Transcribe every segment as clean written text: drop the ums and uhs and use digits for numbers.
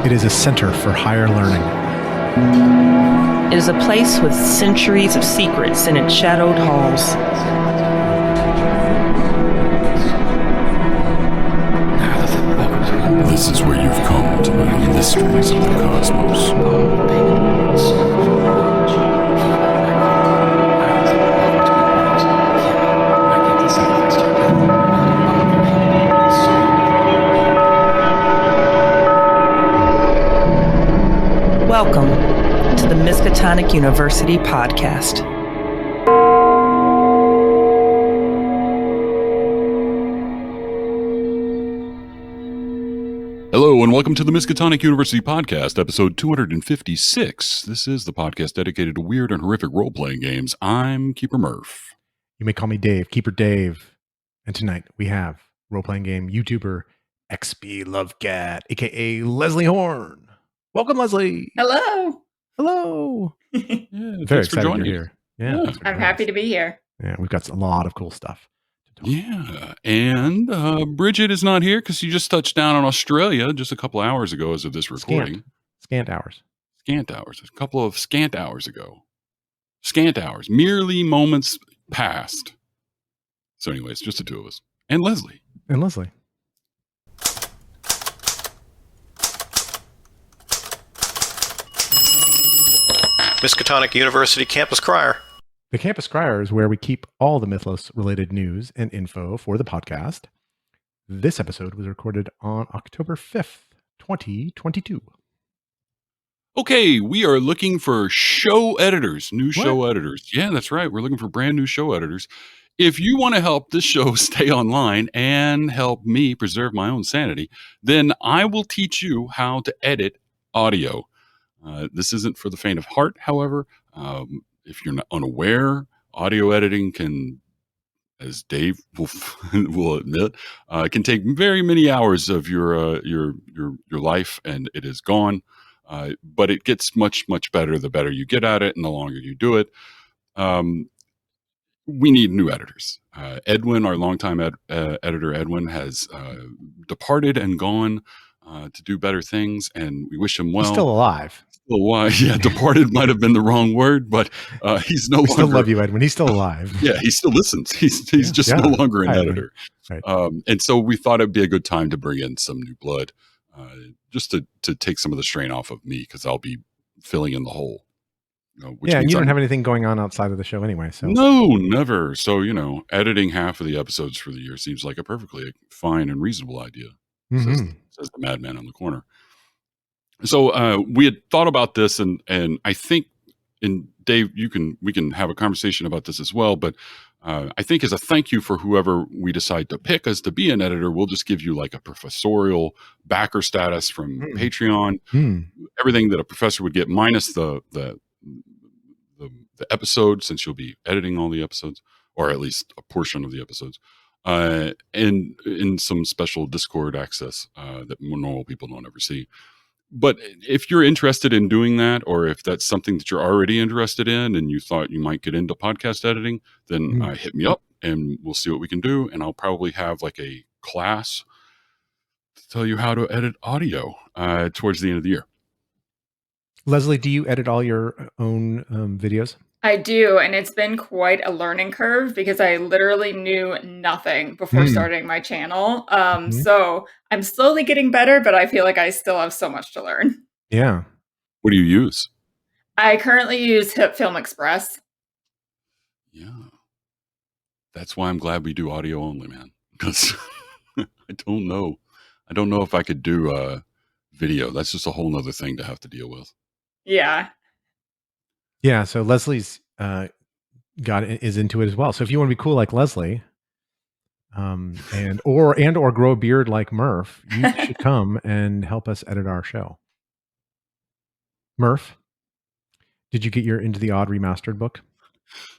It is a center for higher learning. It is a place with centuries of secrets in its shadowed halls. This is where you've come to learn the mysteries of the cosmos. Welcome to the Miskatonic University podcast. Hello and welcome to the Miskatonic University podcast, episode 256. This is the podcast dedicated to weird and horrific role-playing games. I'm Keeper Murph. You may call me Dave, Keeper Dave. And tonight we have role-playing game YouTuber XPLovecat, aka Leslie Horn. Welcome, Leslie. Hello. Hello. Yeah, Very thanks for excited joining you're us. here. Yeah. thanks for I'm joining happy us. to be here. Yeah, we've got a lot of cool stuff to talk Yeah, and Bridget is not here because she just touched down in Australia just a couple hours ago as of this recording. Scant hours. Scant hours. A couple of scant hours ago. Scant hours. Merely moments past. So anyways, just the two of us. And Leslie. And Leslie. Miskatonic University Campus Crier. The Campus Crier is where we keep all the Mythos-related news and info for the podcast. This episode was recorded on October 5th, 2022. Okay, we are looking for show editors, new show editors. Yeah, that's right. We're looking for brand new show editors. If you want to help this show stay online and help me preserve my own sanity, then I will teach you how to edit audio. This isn't for the faint of heart, however. If you're not unaware, audio editing can, as Dave will admit, can take very many hours of your life, and it is gone. But it gets much better the better you get at it, and the longer you do it. We need new editors. Edwin, our longtime editor, Edwin, has departed and gone to do better things, and we wish him well. He's still alive. Yeah, departed might have been the wrong word, but he's no longer. We still love you, Edwin. He's still alive. Yeah, he still listens. He's just no longer an editor. Right. And so we thought it'd be a good time to bring in some new blood, just to take some of the strain off of me, because I'll be filling in the hole. And you don't have anything going on outside of the show anyway. So no, never. So, editing half of the episodes for the year seems like a perfectly fine and reasonable idea, says the madman in the corner. So we had thought about this, and I think, and Dave, we can have a conversation about this as well, but I think as a thank you for whoever we decide to pick as to be an editor, we'll just give you like a professorial backer status from Patreon, everything that a professor would get minus the episode, since you'll be editing all the episodes, or at least a portion of the episodes, and in some special Discord access that normal people don't ever see. But if you're interested in doing that, or if that's something that you're already interested in and you thought you might get into podcast editing, then hit me up and we'll see what we can do. And I'll probably have like a class to tell you how to edit audio towards the end of the year. Leslie, do you edit all your own videos? I do, and it's been quite a learning curve because I literally knew nothing before starting my channel. So I'm slowly getting better, but I feel like I still have so much to learn. Yeah. What do you use? I currently use Hip Film Express. Yeah. That's why I'm glad we do audio only, man. Because I don't know. I don't know if I could do video. That's just a whole nother thing to have to deal with. Yeah. Yeah. So Leslie's is into it as well. So if you want to be cool like Leslie, and or grow a beard like Murph, you should come and help us edit our show. Murph, did you get your Into the Odd remastered book?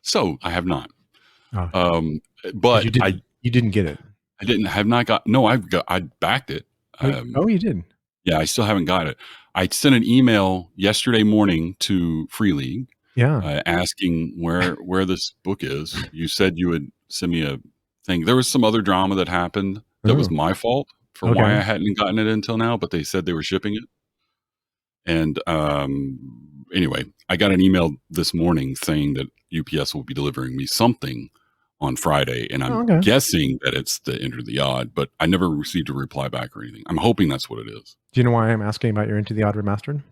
So I have not. Oh. But you didn't get it. I didn't have not got. No, I backed it. You did. Yeah, I still haven't got it. I sent an email yesterday morning to Free League, asking where this book is. You said you would send me a thing. There was some other drama that happened that was my fault for why I hadn't gotten it until now, but they said they were shipping it. And anyway, I got an email this morning saying that UPS will be delivering me something on Friday, and I'm guessing that it's the Enter the Odd, but I never received a reply back or anything. I'm hoping that's what it is. Do you know why I'm asking about your Into the Odd remastered?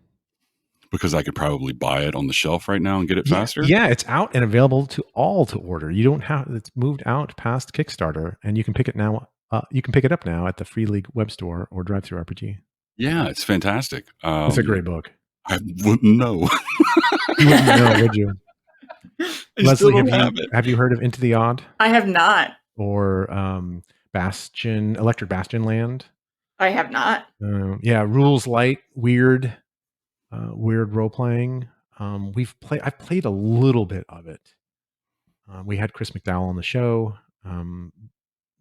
Because I could probably buy it on the shelf right now and get it faster. Yeah, it's out and available to all to order. You don't have it's moved out past Kickstarter, and you can pick it now. You can pick it up now at the Free League web store or Drive-Thru RPG. Yeah, it's fantastic. It's a great book. I wouldn't know. You wouldn't know, would you? Leslie, have you heard of Into the Odd? I have not. Or Electric Bastion Land? I have not. Yeah, rules light, weird role playing. I've played a little bit of it. We had Chris McDowell on the show.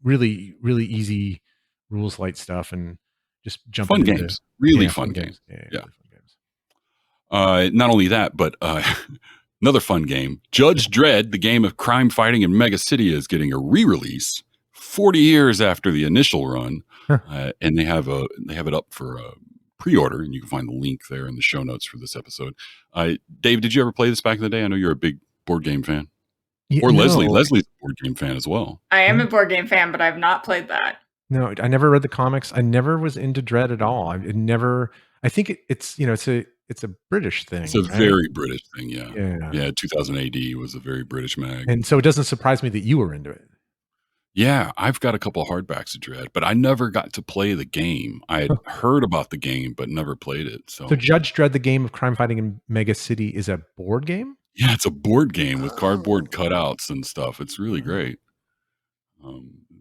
Really, really easy rules light stuff and just jumping fun into games. Really fun games. Yeah. Really fun games. Not only that, but another fun game, Judge Dredd, the game of crime fighting in Mega City, is getting a re-release 40 years after the initial run, and they have it up for pre-order, and you can find the link there in the show notes for this episode. Dave, did you ever play this back in the day? I know you're a big board game fan. Or no. Leslie's a board game fan as well. I am a board game fan, but I've not played that. No, I never read the comics. I never was into Dredd at all. I think it's a British thing. It's a very British thing, yeah. 2000 AD was a very British mag. And so it doesn't surprise me that you were into it. Yeah, I've got a couple of hardbacks of Dredd, but I never got to play the game. I had heard about the game, but never played it. So Judge Dredd, the game of crime fighting in Mega City, is a board game? Yeah, it's a board game with cardboard cutouts and stuff. It's really great.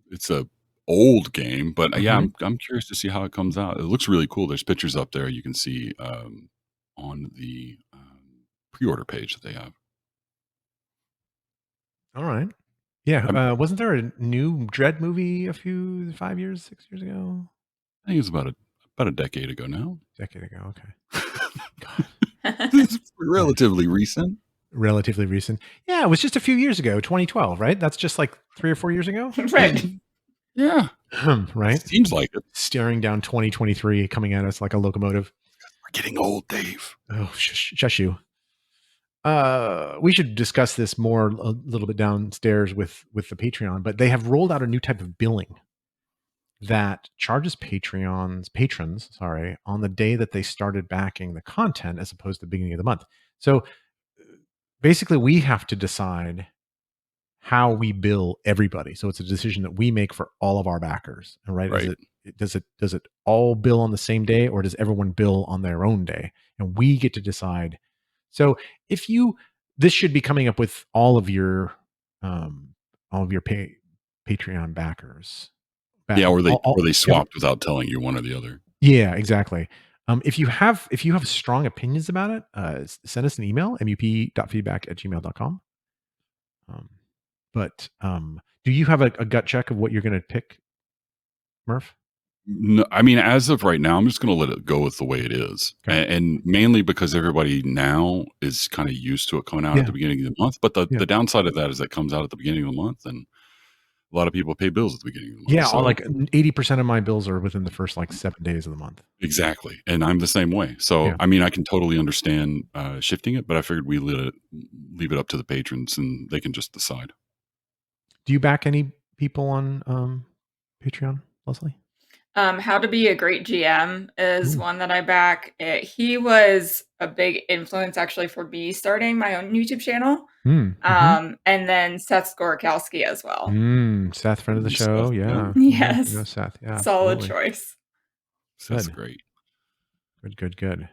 It's a old game, but yeah, I'm curious to see how it comes out. It looks really cool. There's pictures up there you can see on the pre-order page that they have. All right. Yeah. Wasn't there a new Dredd movie 6 years ago? I think it was about a decade ago now. Decade ago, okay. It's relatively recent. Relatively recent. Yeah, it was just a few years ago, 2012, right? That's just like 3 or 4 years ago? Right. Yeah. Right? Seems like it. Staring down 2023 coming at us like a locomotive. We're getting old, Dave. Oh, shush you. We should discuss this more a little bit downstairs with the Patreon, but they have rolled out a new type of billing that charges patrons on the day that they started backing the content as opposed to the beginning of the month. So basically we have to decide how we bill everybody. So it's a decision that we make for all of our backers. Right? Does it all bill on the same day, or does everyone bill on their own day? And we get to decide. So this should be coming up with all of your Patreon backers. Or they swapped without telling you one or the other. Yeah, exactly. If you have strong opinions about it, send us an email, mup.feedback@gmail.com. But do you have a gut check of what you're going to pick, Murph? No, I mean, as of right now, I'm just going to let it go with the way it is. Okay. And mainly because everybody now is kind of used to it coming out at the beginning of the month. But the downside of that is that it comes out at the beginning of the month, and a lot of people pay bills at the beginning of the month. Yeah, so, like 80% of my bills are within the first 7 days of the month. Exactly. And I'm the same way. So, I mean, I can totally understand shifting it, but I figured we leave it up to the patrons and they can just decide. Do you back any people on Patreon, Leslie? How to Be a Great GM is one that I back. He was a big influence actually for me starting my own YouTube channel. And then Seth Gorkowski as well. Seth, friend of the show. Yeah. Yes. You know Seth. Yeah. Solid choice. That's great. Good.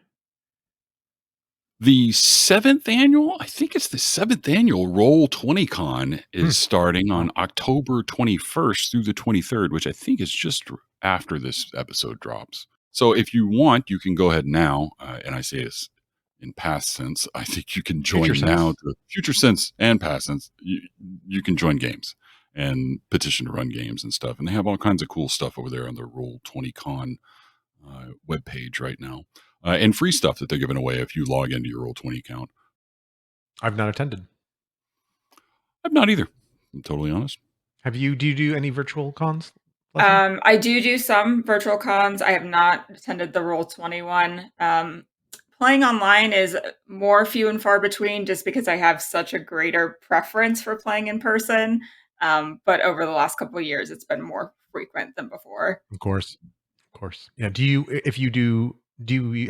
The 7th annual, I think it's the 7th annual Roll20Con is starting on October 21st through the 23rd, which I think is just after this episode drops. So if you want, you can go ahead now, and I say this in past tense, I think you can join now to future sense and past sense. You can join games and petition to run games and stuff. And they have all kinds of cool stuff over there on the Roll20Con webpage right now. And free stuff that they're giving away if you log into your Roll20 account. I've not attended. I've not either. I'm totally honest. Do you do any virtual cons? I do some virtual cons. I have not attended the Roll21. playing online is more few and far between just because I have such a greater preference for playing in person. But over the last couple of years, it's been more frequent than before. Of course. Yeah. Do you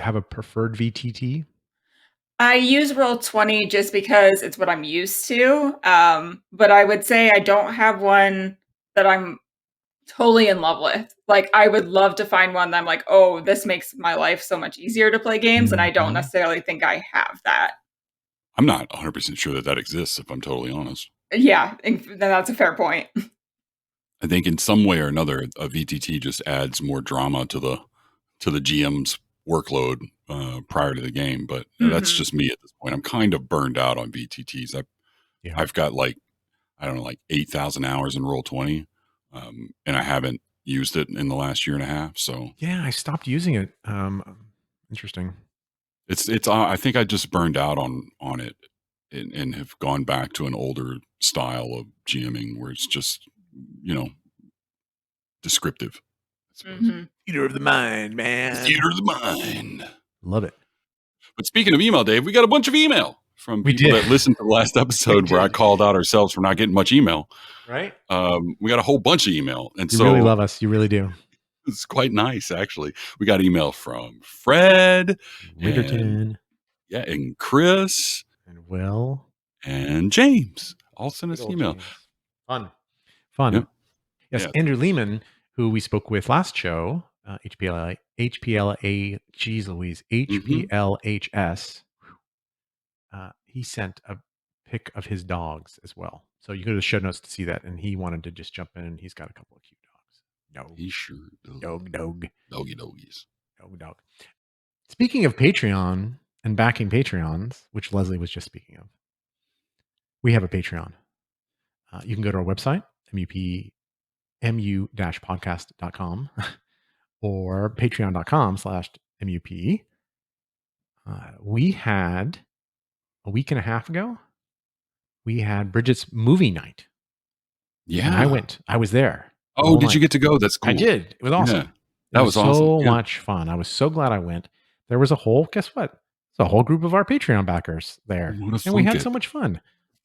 have a preferred VTT? I use Roll20 just because it's what I'm used to. But I would say I don't have one that I'm totally in love with. Like, I would love to find one that I'm like, oh, this makes my life so much easier to play games. And I don't necessarily think I have that. I'm not 100% sure that exists, if I'm totally honest. Yeah, that's a fair point. I think in some way or another, a VTT just adds more drama to the GM's workload prior to the game. But that's just me at this point. I'm kind of burned out on VTTs. I've got like 8,000 hours in Roll20, and I haven't used it in the last year and a half. So yeah, I stopped using it. Interesting. It's I think I just burned out on it and have gone back to an older style of GMing where it's just, descriptive. Theater of the mind, man. Theater of the mind. Love it. But speaking of email, Dave, we got a bunch of email from people that listened to the last episode where I called out ourselves for not getting much email. Right. We got a whole bunch of email. And you really love us. You really do. It's quite nice, actually. We got email from Fred. Winterton. And Chris. And Will. And James. All sent us email. Fun. Yep. Yes, Andrew Lehman, who we spoke with last show, HPLA, geez Louise, HPLHS. He sent a pic of his dogs as well. So you go to the show notes to see that. And he wanted to just jump in, and he's got a couple of cute dogs. He sure does. Dog. Doggies. Dog. Speaking of Patreon and backing Patreons, which Leslie was just speaking of, we have a Patreon. You can go to our website, mu-podcast.com or patreon.com/MUP. We had a week and a half ago, we had Bridget's movie night. Yeah. And I went. I was there. Oh, did you get to go? That's cool. I did. It was awesome. Yeah. That was awesome. So much fun. I was so glad I went. There was guess what? It's a whole group of our Patreon backers there. And we had so much fun.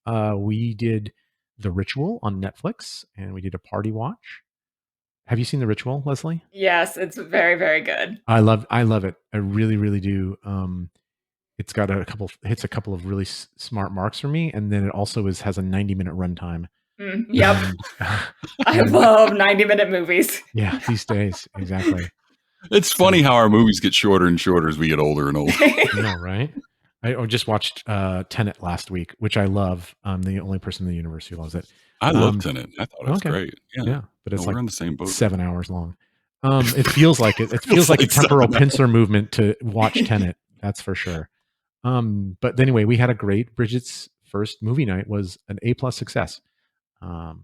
We did The Ritual on Netflix, and we did a party watch. Have you seen The Ritual, Leslie? Yes, it's very, very good. I love it. I really, really do. It's got hits a couple of really smart marks for me, and then it also has a 90-minute runtime. Yep. I love 90-minute movies. Yeah, these days. Exactly. It's funny how our movies get shorter and shorter as we get older and older. You know, right? I just watched Tenet last week, which I love. I'm the only person in the universe who loves it. I love Tenet. I thought it was great. Yeah. But it's we're on the same boat. 7 hours long. It feels like it. It feels like a temporal pincer movement to watch Tenet. That's for sure. But anyway, we had a great Bridget's first movie night was an A+ success.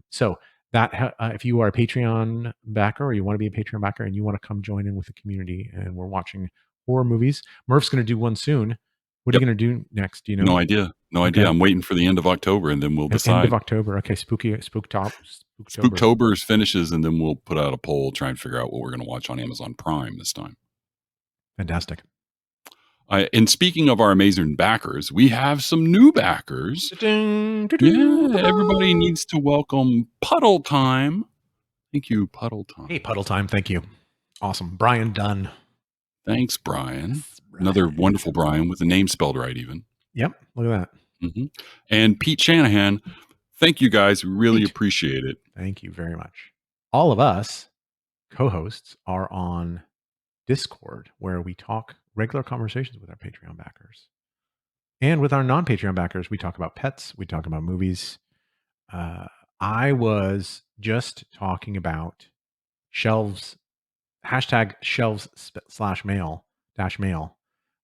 So that if you are a Patreon backer or you want to be a Patreon backer and you want to come join in with the community and we're watching horror movies, Murph's going to do one soon. What are you going to do next? Do you know? No idea. I'm waiting for the end of October and then we'll decide. End of October. Okay. Spooktober finishes and then we'll put out a poll, try and figure out what we're going to watch on Amazon Prime this time. Fantastic. And speaking of our amazing backers, we have some new backers. Yeah, everybody needs to welcome Puddle Time. Thank you, Puddle Time. Hey, Puddle Time. Thank you. Awesome. Brian Dunn. Thanks, Brian. Another wonderful Brian with the name spelled right even. Yep. Look at that. Mm-hmm. And Pete Shanahan. Thank you, guys. Really appreciate it. Thank you very much. All of us co-hosts are on Discord, where we talk regular conversations with our Patreon backers. And with our non-Patreon backers, we talk about pets, we talk about movies. I was just talking about shelves, #shelves/mail.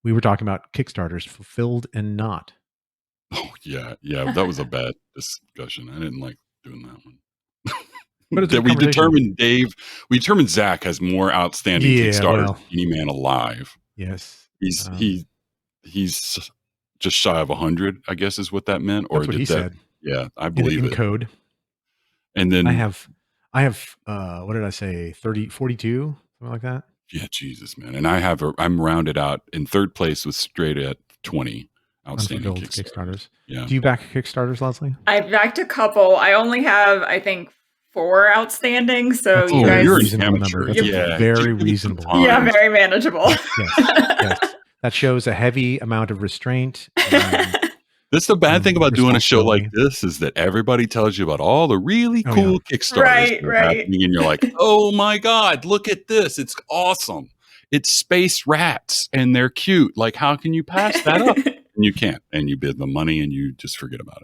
We were talking about Kickstarters, fulfilled and not. Oh, yeah. That was a bad discussion. I didn't like doing that one. But it's we determined Zach has more outstanding Kickstarters than any man alive. Yes. He's just shy of 100, I guess is what that meant. Or what he said. Yeah, I believe it. In code. And then I have what did I say? 42, something like that. Yeah, Jesus, man. And I'm rounded out in third place with straight at 20 outstanding Kickstarters. Yeah. Do you back Kickstarters, Leslie? I've backed a couple. I only have, I think, 4 outstanding. So you guys, you're an amateur. That's very reasonable. Yeah, very manageable. Yes. That shows a heavy amount of restraint. That's the bad thing about doing a show like this is that everybody tells you about all the really cool Kickstarters. Right. And you're like, oh my God, look at this. It's awesome. It's space rats and they're cute. Like, how can you pass that up? And you can't. And you bid the money and you just forget about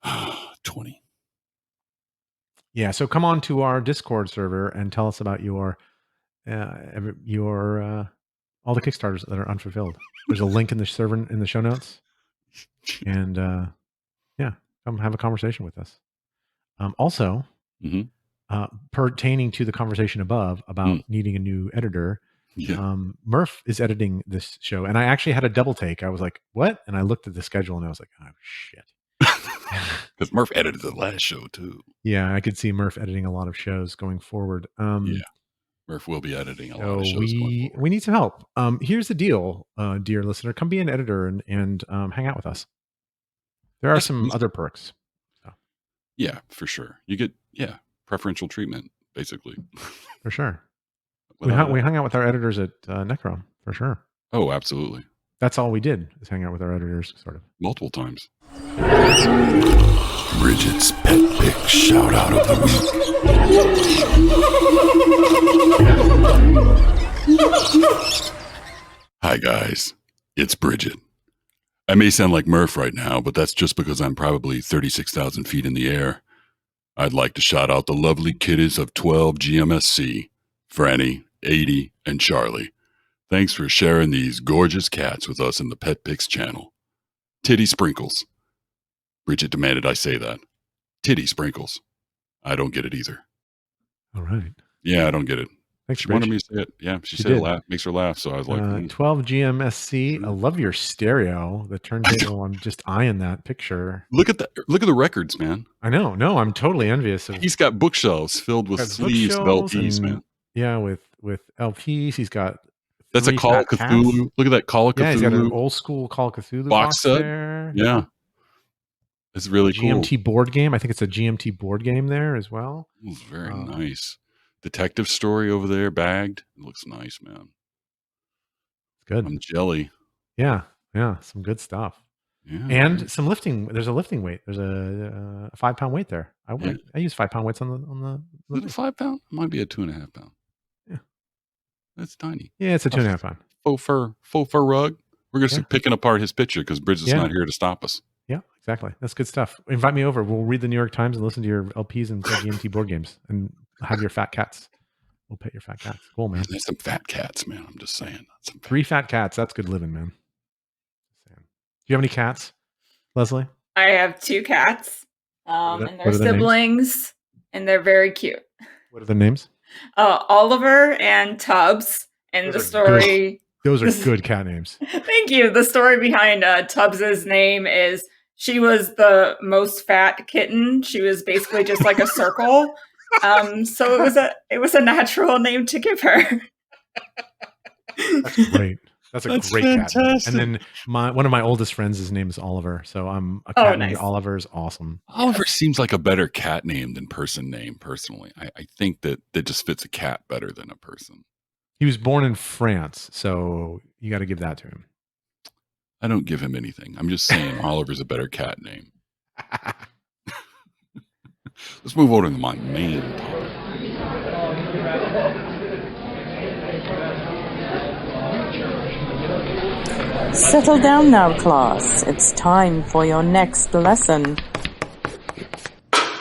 it. 20. Yeah. So come on to our Discord server and tell us about your all the Kickstarters that are unfulfilled. There's a link in the server in the show notes. And come have a conversation with us. Also, pertaining to the conversation above about needing a new editor, Murph is editing this show. And I actually had a double take. I was like, what? And I looked at the schedule and I was like, oh, shit. Because Murph edited the last show, too. Yeah, I could see Murph editing a lot of shows going forward. Murph will be editing a lot of shows going forward. We need some help. Here's the deal, dear listener. Come be an editor and hang out with us. There are some other perks. So. Yeah, for sure. You get, preferential treatment, basically. For sure. We hung out with our editors at Necrom, for sure. Oh, absolutely. That's all we did, is hang out with our editors, sort of. Multiple times. Bridget's Pet Pick Shout Out of the Week. Hi, guys. It's Bridget. I may sound like Murph right now, but that's just because I'm probably 36,000 feet in the air. I'd like to shout out the lovely kiddies of 12 GMSC, Franny, 80, and Charlie. Thanks for sharing these gorgeous cats with us in the Pet Picks channel. Titty Sprinkles. Bridget demanded I say that. Titty Sprinkles. I don't get it either. All right. Yeah, I don't get it. Thanks, she wanted me to say it. Yeah, she said it makes her laugh. So I was like, 12 GMSC. I love your stereo. The turntable. I'm just eyeing that picture. Look at the records, man. I know. No, I'm totally envious. He's got bookshelves filled with sleeves of LPs, man. Yeah, with LPs. He's got. That's a Call of Cthulhu. Look at that Call of Cthulhu. Yeah, he's got an old school Call of Cthulhu box set there. Yeah. It's really cool. GMT board game. I think it's a GMT board game there as well. It's very nice. Detective story over there, bagged. It looks nice, man. It's good. I'm jelly. Yeah. Some good stuff. Yeah, and some lifting. There's a lifting weight. There's a 5 pound weight there. I use 5 pound weights on the. Is it a 5 pound? It might be a 2.5 pound. Yeah, that's tiny. Yeah, it's a 2.5 pound. Faux fur rug. We're gonna start picking apart his picture because Bridget's not here to stop us. Yeah, exactly. That's good stuff. Invite me over. We'll read the New York Times and listen to your LPs and play GMT board games and have your fat cats. We'll pet your fat cats. Cool, man. There's some fat cats, man. I'm just saying. 3 fat cats. That's good living, man. Do you have any cats, Leslie? I have 2 cats. And they're siblings, and they're very cute. What are the names? Oliver and Tubbs. And the story. Those are good cat names. Thank you. The story behind Tubbs's name is she was the most fat kitten. She was basically just like a circle. So it was a natural name to give her. That's great. That's a great cat name. And then one of my oldest friends, his name is Oliver. So I'm a cat named Oliver is awesome. Oliver seems like a better cat name than person name, personally. I think that just fits a cat better than a person. He was born in France, so you got to give that to him. I don't give him anything. I'm just saying Oliver's a better cat name. Let's move over to my main topic. Settle down now, class. It's time for your next lesson.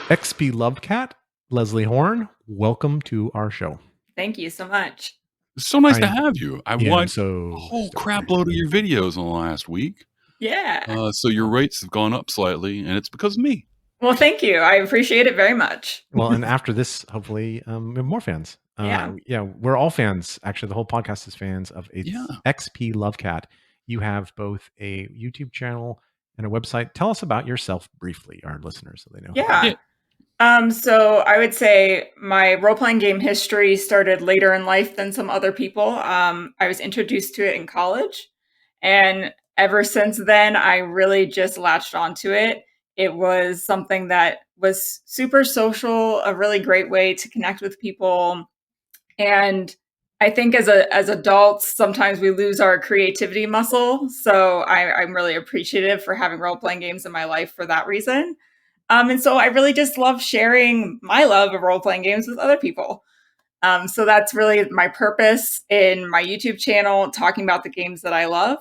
XPLovecat, Leslie Horn, welcome to our show. Thank you so much. It's so nice to have you. I watched a whole crap load of your videos in the last week. Yeah. So your rates have gone up slightly, and it's because of me. Well, thank you. I appreciate it very much. Well, and after this, hopefully, we have more fans. We're all fans. Actually, the whole podcast is fans of XPLovecat. You have both a YouTube channel and a website. Tell us about yourself briefly, our listeners, so they know. Yeah. So I would say my role-playing game history started later in life than some other people. I was introduced to it in college, and ever since then, I really just latched onto it. It was something that was super social, a really great way to connect with people. And I think as adults, sometimes we lose our creativity muscle. So I'm really appreciative for having role-playing games in my life for that reason. And so I really just love sharing my love of role-playing games with other people. So that's really my purpose in my YouTube channel, talking about the games that I love.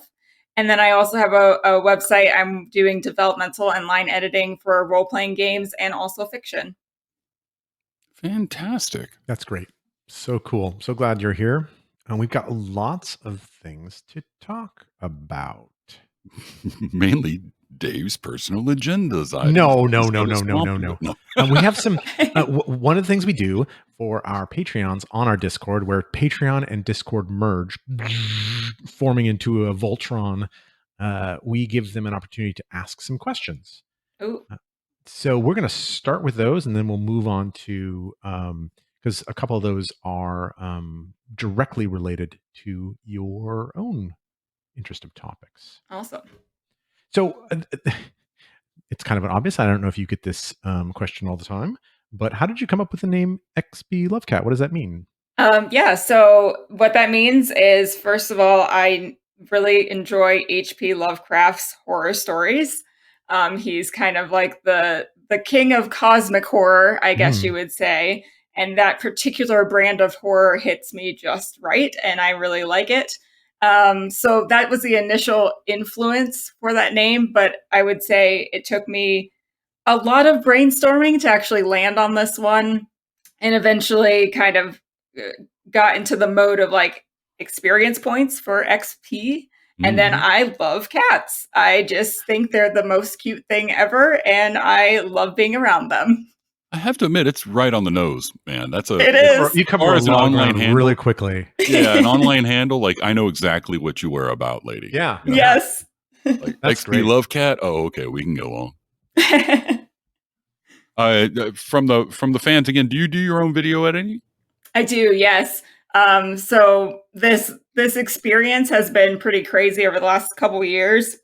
And then I also have a website. I'm doing developmental and line editing for role-playing games and also fiction. Fantastic. That's great. So cool. So glad you're here. And we've got lots of things to talk about. Mainly Dave's personal agendas. No. We have some. One of the things we do for our Patreons on our Discord, where Patreon and Discord merge, forming into a Voltron, we give them an opportunity to ask some questions. Ooh. So we're going to start with those, and then we'll move on to because a couple of those are directly related to your own interest of topics. Awesome. So it's kind of an obvious. I don't know if you get this question all the time, but how did you come up with the name XPLovecat? What does that mean? Yeah, so what that means is, first of all, I really enjoy H.P. Lovecraft's horror stories. He's kind of like the king of cosmic horror, I guess you would say. And that particular brand of horror hits me just right, and I really like it. So that was the initial influence for that name, but I would say it took me a lot of brainstorming to actually land on this one, and eventually kind of got into the mode of like experience points for XP. And then I love cats. I just think they're the most cute thing ever, and I love being around them. I have to admit, it's right on the nose, man. It is. You cover a lot of ground really quickly. Yeah, an online handle, like I know exactly what you were about, lady. Yeah. You know? Yes. Like That's XP great. Love Cat. Oh, okay, we can go on. From the fans again, do you do your own video editing? I do, yes. So this experience has been pretty crazy over the last couple of years,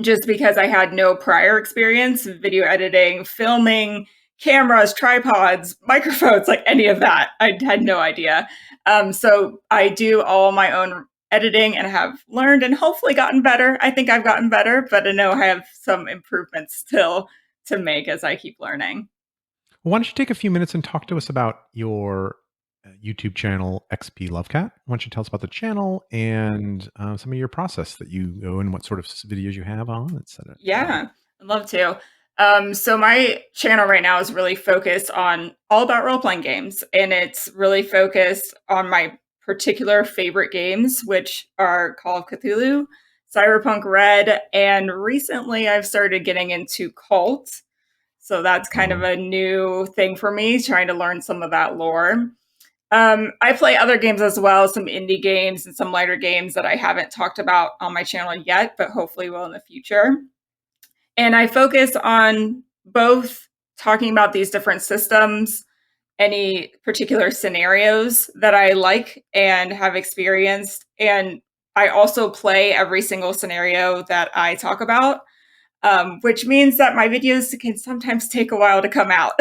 just because I had no prior experience in video editing, filming, cameras, tripods, microphones, like any of that. I had no idea. So I do all my own editing and have learned and hopefully gotten better. I think I've gotten better, but I know I have some improvements still to make as I keep learning. Why don't you take a few minutes and talk to us about your YouTube channel, XPLovecat? Why don't you tell us about the channel and some of your process that you go and what sort of videos you have on, etc. Yeah, I'd love to. So my channel right now is really focused on all about role-playing games, and it's really focused on my particular favorite games, which are Call of Cthulhu, Cyberpunk Red, and recently I've started getting into Cult. So that's kind of a new thing for me, trying to learn some of that lore. I play other games as well, some indie games and some lighter games that I haven't talked about on my channel yet, but hopefully will in the future. And I focus on both talking about these different systems, any particular scenarios that I like and have experienced. And I also play every single scenario that I talk about, which means that my videos can sometimes take a while to come out.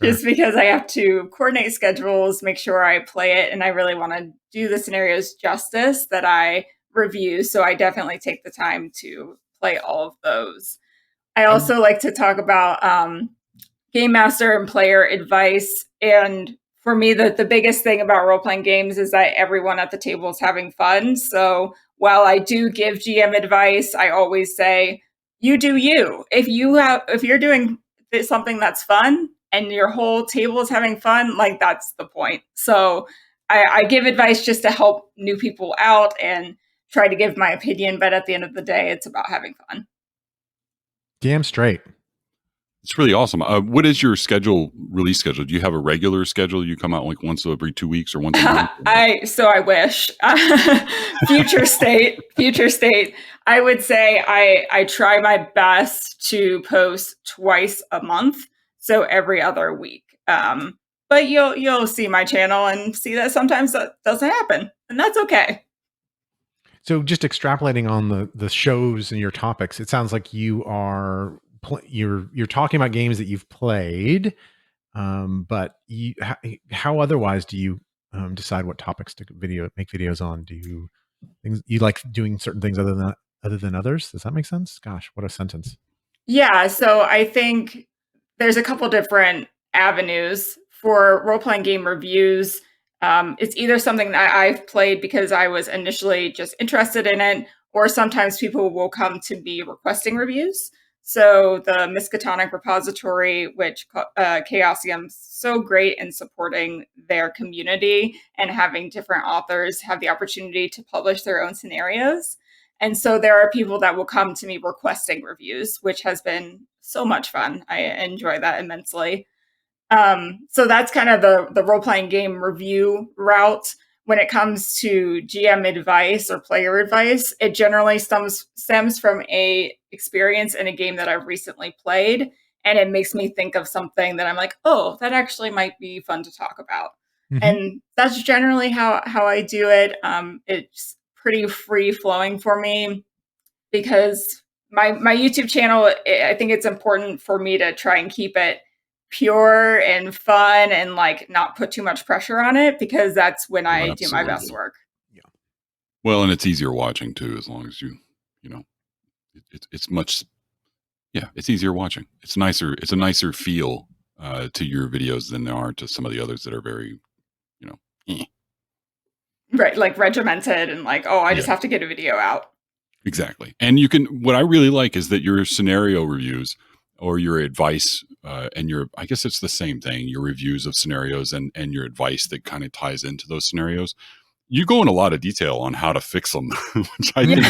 Just because I have to coordinate schedules, make sure I play it, and I really want to do the scenarios justice that I review. So I definitely take the time to play all of those. I also like to talk about game master and player advice. And for me, the biggest thing about role-playing games is that everyone at the table is having fun. So while I do give GM advice, I always say, you do you. If you're doing something that's fun and your whole table is having fun, like that's the point. So I give advice just to help new people out and try to give my opinion, but at the end of the day, it's about having fun. Damn straight. It's really awesome. What is your release schedule? Do you have a regular schedule? You come out like once every 2 weeks or once a month? I wish. Future state. I would say I try my best to post twice a month. so every other week. But you'll see my channel and see that sometimes that doesn't happen, and that's okay. So just extrapolating on the shows and your topics, it sounds like you are you're talking about games that you've played, but how otherwise do you decide what topics to make videos on? Do you like doing certain things other than others? Does that make sense? Gosh, what a sentence. Yeah, so I think there's a couple different avenues for role-playing game reviews. It's either something that I've played because I was initially just interested in it, or sometimes people will come to me requesting reviews. So the Miskatonic repository, which Chaosium's so great in supporting their community and having different authors have the opportunity to publish their own scenarios. And so there are people that will come to me requesting reviews, which has been so much fun. I enjoy that immensely. So that's kind of the role-playing game review route. When it comes to GM advice or player advice, it generally stems from a experience in a game that I've recently played, and it makes me think of something that I'm like, oh, that actually might be fun to talk about. Mm-hmm. And that's generally how I do it. It's pretty free flowing for me because my YouTube channel, I think it's important for me to try and keep it pure and fun and like not put too much pressure on it, because that's when I do my best work. Yeah. Well, and it's easier watching too, as long as you know, it's much, it's easier watching. It's nicer. It's a nicer feel to your videos than there are to some of the others that are very, Right, like regimented and like, oh, I just have to get a video out. Exactly. And what I really like is that your scenario reviews or your advice and I guess it's the same thing, your reviews of scenarios and your advice that kind of ties into those scenarios. You go in a lot of detail on how to fix them, which I think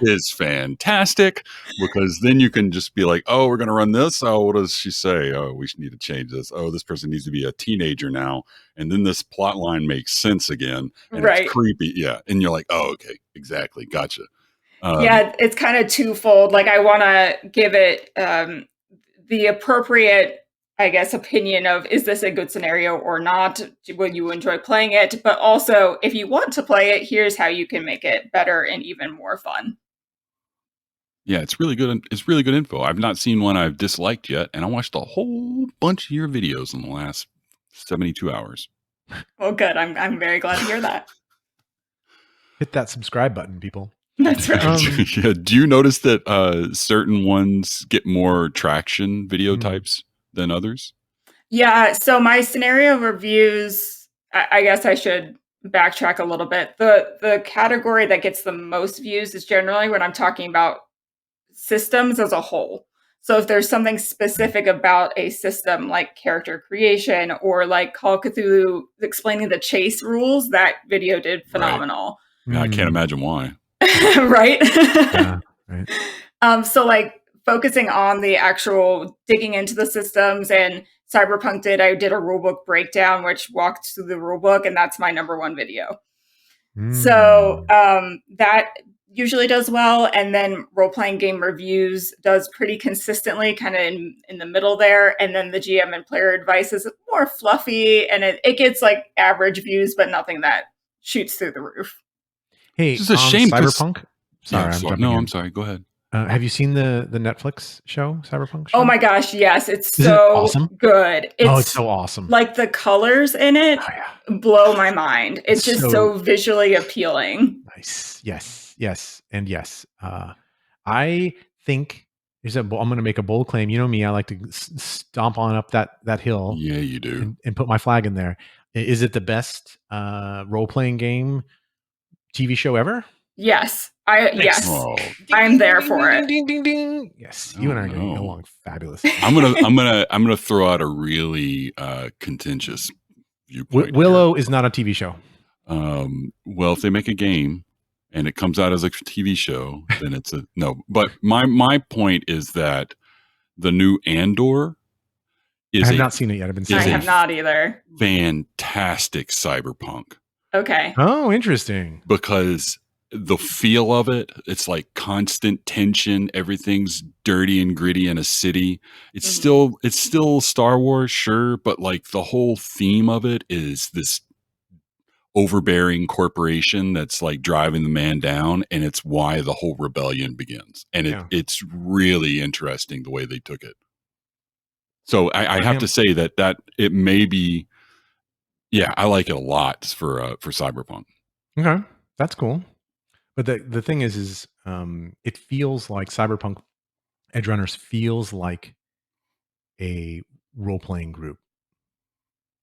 is fantastic, because then you can just be like, oh, we're going to run this. Oh, what does she say? Oh, we need to change this. Oh, this person needs to be a teenager now. And then this plot line makes sense again. And it's creepy. Yeah. And you're like, oh, okay, exactly. Gotcha. It's kind of twofold. Like I want to give it the appropriate, I guess, opinion of, is this a good scenario or not? Will you enjoy playing it? But also, if you want to play it, here's how you can make it better and even more fun. Yeah, it's really good. It's really good info. I've not seen one I've disliked yet, and I watched a whole bunch of your videos in the last 72 hours. Well, good. I'm very glad to hear that. Hit that subscribe button, people. That's right. Do you notice that certain ones get more traction video types than others? Yeah. So my scenario reviews, I guess I should backtrack a little bit. The category that gets the most views is generally when I'm talking about systems as a whole. So if there's something specific about a system, like character creation or like Call of Cthulhu explaining the chase rules, that video did phenomenal. Right. Yeah, I can't imagine why. Right? Yeah, right. So like focusing on the actual digging into the systems, and Cyberpunk I did a rulebook breakdown, which walked through the rulebook, and that's my #1 video. So that usually does well. And then role-playing game reviews does pretty consistently, kind of in the middle there. And then the GM and player advice is more fluffy, and it gets like average views, but nothing that shoots through the roof. Hey, it's a shame. Cyberpunk. I'm sorry. Go ahead. Have you seen the Netflix show, Cyberpunk show? Oh my gosh, yes. It's so awesome? Good. It's so awesome. Like the colors in it blow my mind. It's just so visually appealing. Nice. Yes. And yes. I think I'm going to make a bold claim. You know me, I like to stomp on up that hill. Yeah, you do. And put my flag in there. Is it the best role-playing game TV show ever? Yes. I'm there for it. Ding, ding, ding. Yes, you and I are getting along fabulous. I'm gonna throw out a really contentious viewpoint. Willow is not a TV show. Well, if they make a game and it comes out as a TV show, then it's a no. But my point is that the new Andor I have not seen it yet. I have not either. Fantastic cyberpunk. Okay. Oh, interesting. Because the feel of it, it's like constant tension. Everything's dirty and gritty in a city. It's still Star Wars, sure, but like the whole theme of it is this overbearing corporation that's like driving the man down, and it's why the whole rebellion begins. And it's really interesting the way they took it. So I have to say that it may be, I like it a lot for Cyberpunk. Okay, that's cool. But the thing is it feels like Cyberpunk Edgerunners feels like a role-playing group,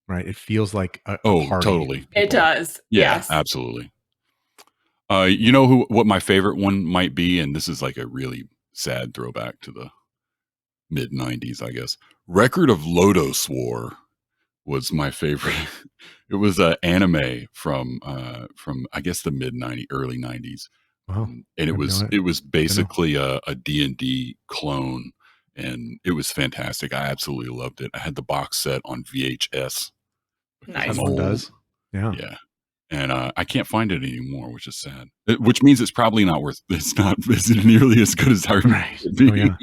right? It feels like a party. Totally. It does. Yeah, yes, absolutely. You know what my favorite one might be, and this is like a really sad throwback to the mid 90s, I guess. Record of Lodos War was my favorite. It was an anime from I guess the mid 90s, early 90s. Wow. And it was basically a D&D clone, and it was fantastic. I absolutely loved it. I had the box set on VHS. Nice. Everyone does. Yeah. Yeah. And I can't find it anymore, which is sad. Which means it's probably not worth. It's not nearly as good as I remember it being.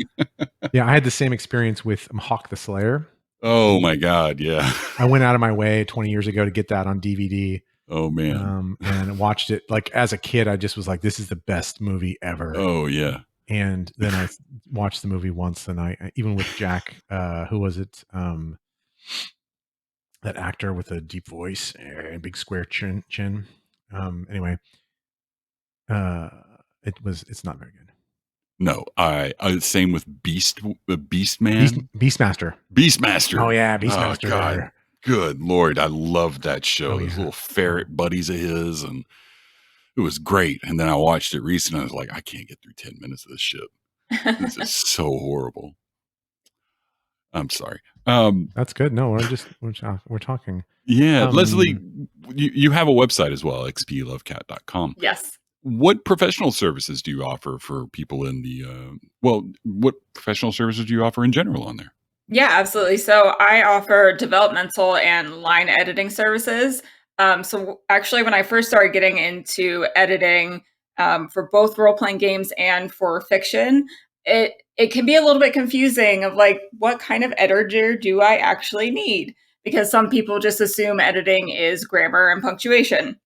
Yeah, I had the same experience with Hawk the Slayer. Oh my God, yeah. I went out of my way 20 years ago to get that on DVD. Oh man. And watched it like as a kid. I just was like, this is the best movie ever. Oh yeah. And then I watched the movie once, and I even with Jack, who was it? That actor with a deep voice and big square chin. Anyway, it's not very good. No, I same with Beastman. Beastmaster. Oh yeah, Beastmaster. Oh, God. Good Lord, I loved that show. Those little ferret buddies of his, and it was great. And then I watched it recently. I was like, I can't get through 10 minutes of this shit. This is so horrible. I'm sorry. That's good. No, we're talking. Yeah, Leslie, you have a website as well, XPLovecat.com. Yes. What professional services do you offer for people in the, what professional services do you offer in general on there? Yeah, absolutely. So I offer developmental and line editing services. So actually, when I first started getting into editing for both role-playing games and for fiction, it can be a little bit confusing of like, what kind of editor do I actually need? Because some people just assume editing is grammar and punctuation,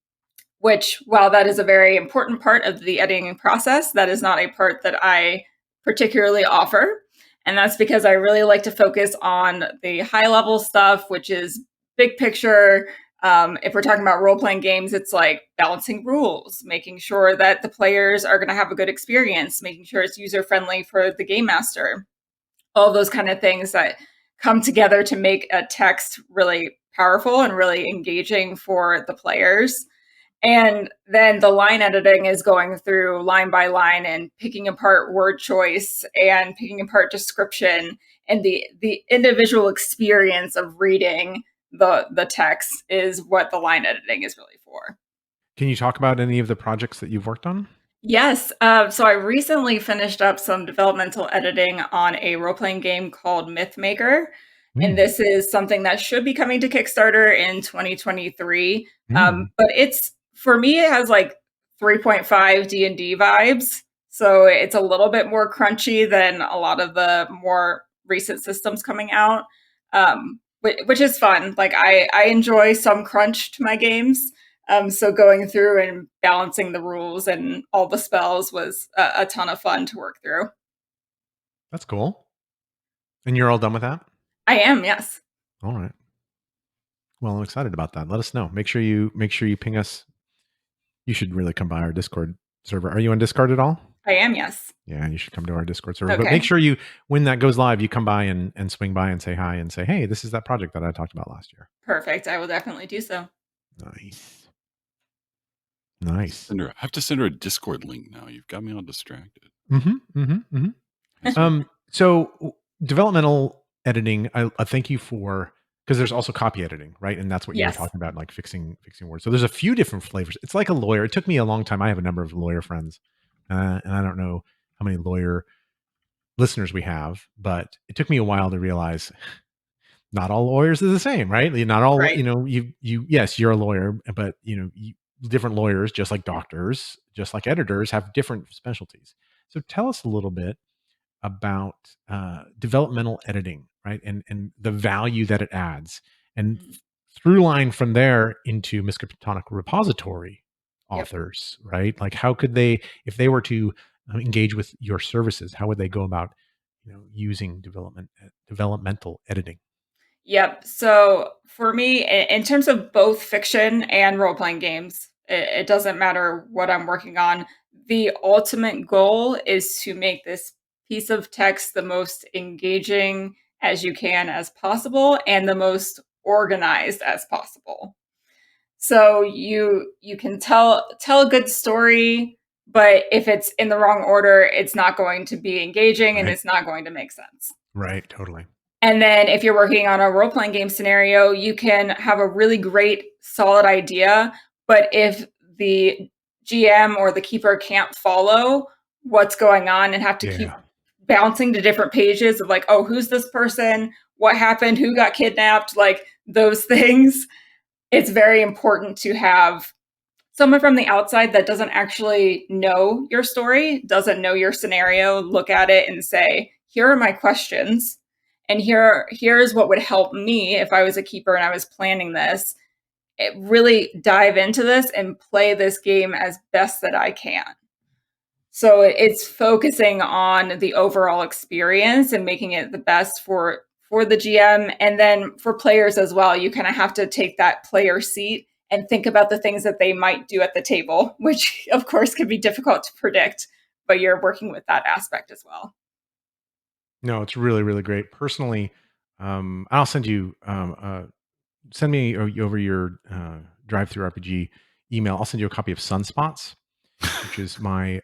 which, while that is a very important part of the editing process, that is not a part that I particularly offer. And that's because I really like to focus on the high level stuff, which is big picture. If we're talking about role-playing games, it's like balancing rules, making sure that the players are going to have a good experience, making sure it's user-friendly for the game master, all those kind of things that come together to make a text really powerful and really engaging for the players. And then the line editing is going through line by line and picking apart word choice and picking apart description, and the individual experience of reading the text is what the line editing is really for. Can you talk about any of the projects that you've worked on? Yes. So I recently finished up some developmental editing on a role-playing game called Mythmaker. And this is something that should be coming to Kickstarter in 2023. But it's, for me, it has like 3.5 D&D vibes. So it's a little bit more crunchy than a lot of the more recent systems coming out, which is fun. Like I enjoy some crunch to my games. So going through and balancing the rules and all the spells was a ton of fun to work through. That's cool. And you're all done with that? I am, yes. All right. Well, I'm excited about that. Let us know. Make sure you ping us. You should really come by our Discord server. Are you on Discord at all? I am, yes. Yeah, you should come to our Discord server. Okay. But make sure you, when that goes live, you come by and swing by and say hi and say, hey, this is that project that I talked about last year. Perfect. I will definitely do so. Nice. I have to send her a Discord link now. You've got me all distracted. So developmental editing, I thank you for, because there's also copy editing, right? And that's what you were talking about, like fixing words. So there's a few different flavors. It's like a lawyer. It took me a long time. I have a number of lawyer friends, and I don't know how many lawyer listeners we have, but it took me a while to realize not all lawyers are the same, right? Not all, right. yes, you're a lawyer, but different lawyers, just like doctors, just like editors, have different specialties. So tell us a little bit about developmental editing, right? And the value that it adds. And through line from there into Miskatonic repository Yep. authors, right? Like how could they, if they were to engage with your services, how would they go about, using developmental editing? Yep. So for me, in terms of both fiction and role playing games, it doesn't matter what I'm working on. The ultimate goal is to make this piece of text the most engaging as you can as possible and the most organized as possible. So you can tell a good story, but if it's in the wrong order, it's not going to be engaging and Right. it's not going to make sense. Right. Totally. And then if you're working on a role-playing game scenario, you can have a really great, solid idea, but if the GM or the keeper can't follow what's going on and have to keep bouncing to different pages of like, oh, who's this person? What happened? Who got kidnapped? Like those things. It's very important to have someone from the outside that doesn't actually know your story, doesn't know your scenario, look at it and say, here are my questions. And here's what would help me if I was a keeper and I was planning this. Really dive into this and play this game as best that I can. So it's focusing on the overall experience and making it the best for the GM. And then for players as well, you kind of have to take that player seat and think about the things that they might do at the table, which of course can be difficult to predict, but you're working with that aspect as well. No, it's really, really great. Personally, I'll send you, send me over your Drive-Through RPG email. I'll send you a copy of Sunspots, which is my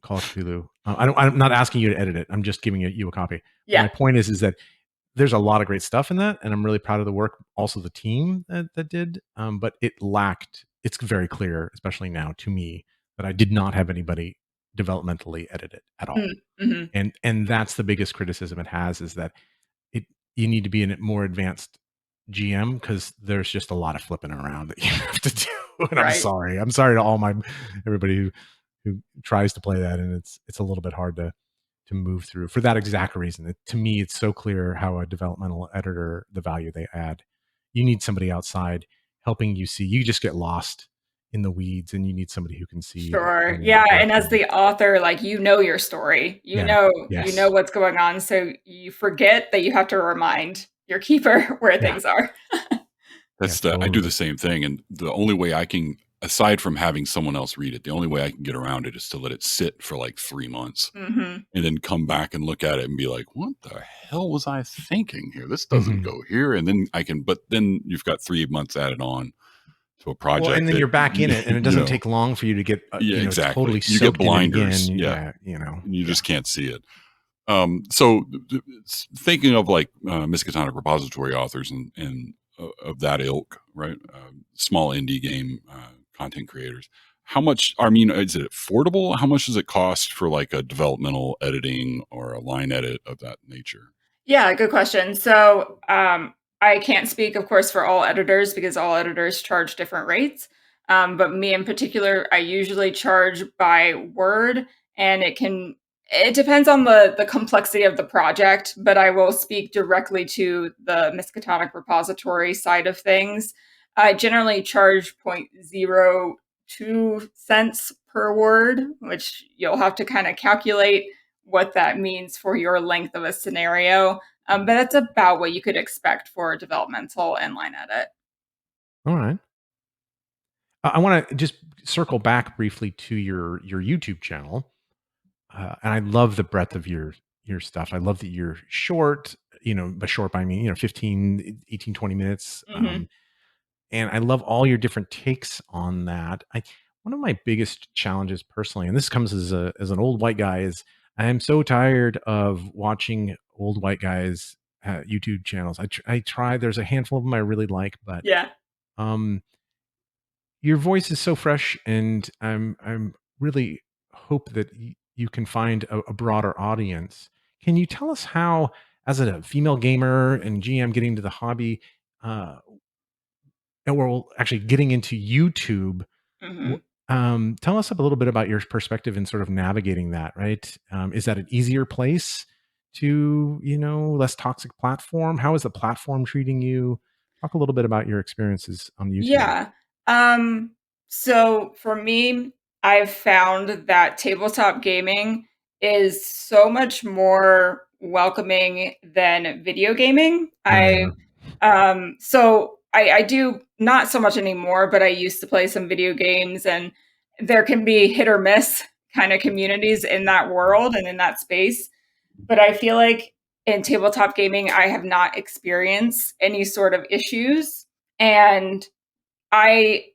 Call of Cthulhu. I'm not asking you to edit it. I'm just giving you a copy. Yeah. My point is that there's a lot of great stuff in that, and I'm really proud of the work. Also, the team that did, but it lacked. It's very clear, especially now to me, that I did not have anybody developmentally edit it at all. Mm-hmm. And that's the biggest criticism it has, is that you need to be a more advanced GM, because there's just a lot of flipping around that you have to do. And Right. I'm sorry to all everybody who tries to play that, and it's a little bit hard to move through for that exact reason. To me, it's so clear how a developmental editor, the value they add. You need somebody outside helping you see. You just get lost in the weeds, and you need somebody who can see. Sure. Yeah. And as the author, like, your story, you know what's going on. So you forget that you have to remind your keeper where things are. I do the same thing. And the only way I can, aside from having someone else read it, the only way I can get around it is to let it sit for like 3 months and then come back and look at it and be like, what the hell was I thinking here? This doesn't go here. And then but then you've got 3 months added on to a project. Well, and then you're back in it, and it doesn't take long for you to get exactly. totally you get blinders. You just can't see it. So thinking of like Miskatonic repository authors and of that ilk, right? Small indie game content creators. How much, is it affordable? How much does it cost for like a developmental editing or a line edit of that nature? Yeah, good question. So I can't speak, of course, for all editors because all editors charge different rates. But me in particular, I usually charge by word, and it depends on the complexity of the project, but I will speak directly to the Miskatonic repository side of things. I generally charge 0.02 cents per word, which you'll have to kind of calculate what that means for your length of a scenario. But that's about what you could expect for a developmental and line edit. All right. I want to just circle back briefly to your YouTube channel. And I love the breadth of your stuff. I love that you're short, by short, I mean, 15, 18, 20 minutes. And I love all your different takes on that. One of my biggest challenges personally, and this comes as an old white guy, is I am so tired of watching old white guys YouTube channels. I try, there's a handful of them I really like, but your voice is so fresh, and I'm really hope that you can find a broader audience. Can you tell us how, as a female gamer and GM getting to the hobby, or actually getting into YouTube, Tell us a little bit about your perspective in sort of navigating that, right? Is that an easier place to, less toxic platform? How is the platform treating you? Talk a little bit about your experiences on YouTube. Yeah. So for me, I've found that tabletop gaming is so much more welcoming than video gaming. I do not so much anymore, but I used to play some video games, and there can be hit or miss kind of communities in that world and in that space. But I feel like in tabletop gaming, I have not experienced any sort of issues. And I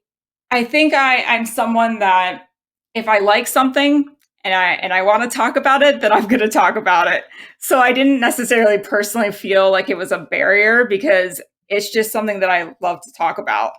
think I'm someone that if I like something and I want to talk about it, then I'm going to talk about it. So I didn't necessarily personally feel like it was a barrier because it's just something that I love to talk about.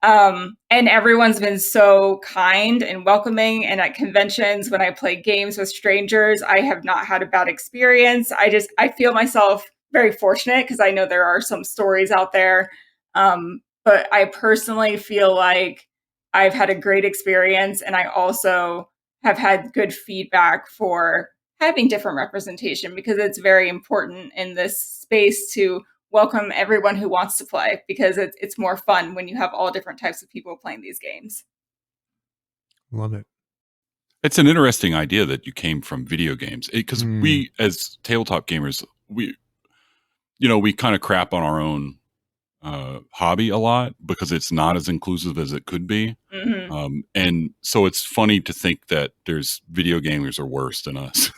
And everyone's been so kind and welcoming. And at conventions, when I play games with strangers, I have not had a bad experience. I feel myself very fortunate because I know there are some stories out there. But I personally feel like I've had a great experience. And I also have had good feedback for having different representation because it's very important in this space to welcome everyone who wants to play because it's more fun when you have all different types of people playing these games. Love it. It's an interesting idea that you came from video games because we, as tabletop gamers, we kind of crap on our own hobby a lot because it's not as inclusive as it could be. And so it's funny to think that there's video gamers are worse than us.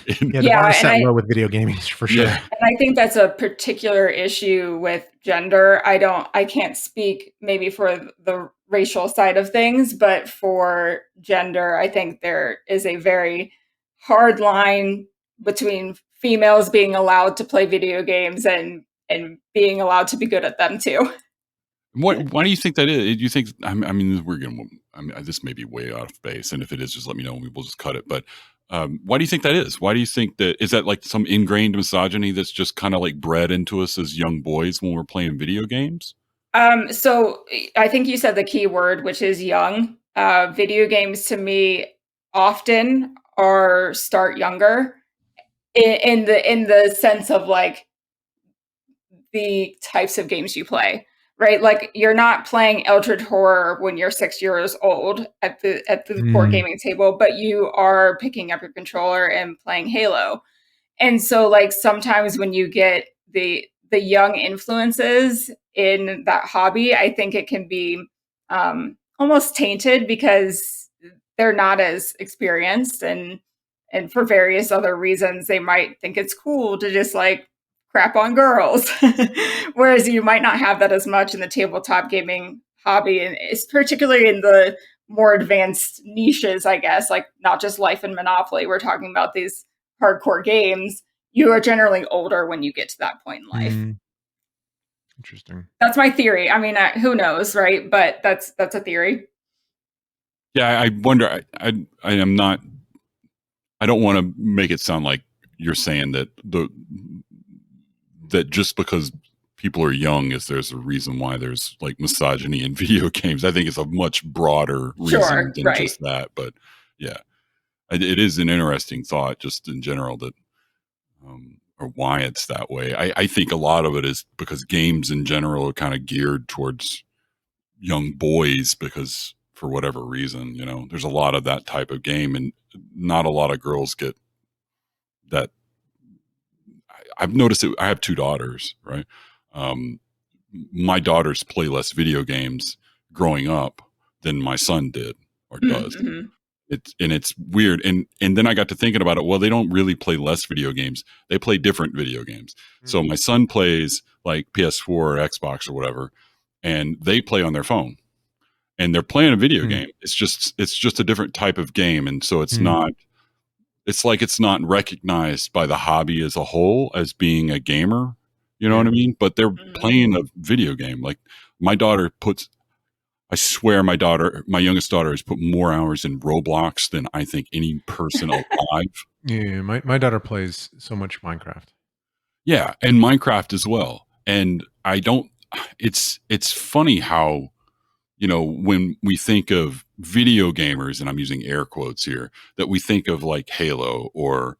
The bar is set low with video gaming for sure. And I think that's a particular issue with gender. I can't speak maybe for the racial side of things, but for gender, I think there is a very hard line between females being allowed to play video games and being allowed to be good at them too. Why do you think that is? Do you think? I mean, this may be way out of base, and if it is, just let me know, and we'll just cut it. But why do you think that is? Why do you think that is that like some ingrained misogyny that's just kind of like bred into us as young boys when we're playing video games? So I think you said the key word, which is young. Video games to me often start younger in the sense of like the types of games you play, right? Like you're not playing Eldritch Horror when you're 6 years old at the board gaming table, but you are picking up your controller and playing Halo. And so like sometimes when you get the young influences in that hobby, I think it can be almost tainted because they're not as experienced and for various other reasons, they might think it's cool to just like crap on girls. Whereas you might not have that as much in the tabletop gaming hobby. And it's particularly in the more advanced niches, I guess, like not just Life and Monopoly. We're talking about these hardcore games. You are generally older when you get to that point in life. Interesting. That's my theory. I mean, who knows, right? But that's a theory. Yeah, I wonder. I am not. I don't want to make it sound like you're saying that that just because people are young there's a reason why there's like misogyny in video games. I think it's a much broader reason than just that. But yeah, it is an interesting thought just in general that, or why it's that way. I think a lot of it is because games in general are kind of geared towards young boys because for whatever reason, there's a lot of that type of game and not a lot of girls get that. I've noticed it. I have 2 daughters, right? My daughters play less video games growing up than my son did or does. It's weird. And then I got to thinking about it. Well, they don't really play less video games. They play different video games. So my son plays like PS4 or Xbox or whatever, and they play on their phone. And they're playing a video game. It's just a different type of game. And so it's not. It's like it's not recognized by the hobby as a whole as being a gamer. You know what I mean? But they're playing a video game. Like my daughter I swear my youngest daughter has put more hours in Roblox than I think any person alive. Yeah, my daughter plays so much Minecraft. Yeah, and Minecraft as well. And it's funny how when we think of video gamers, and I'm using air quotes here, that we think of like Halo or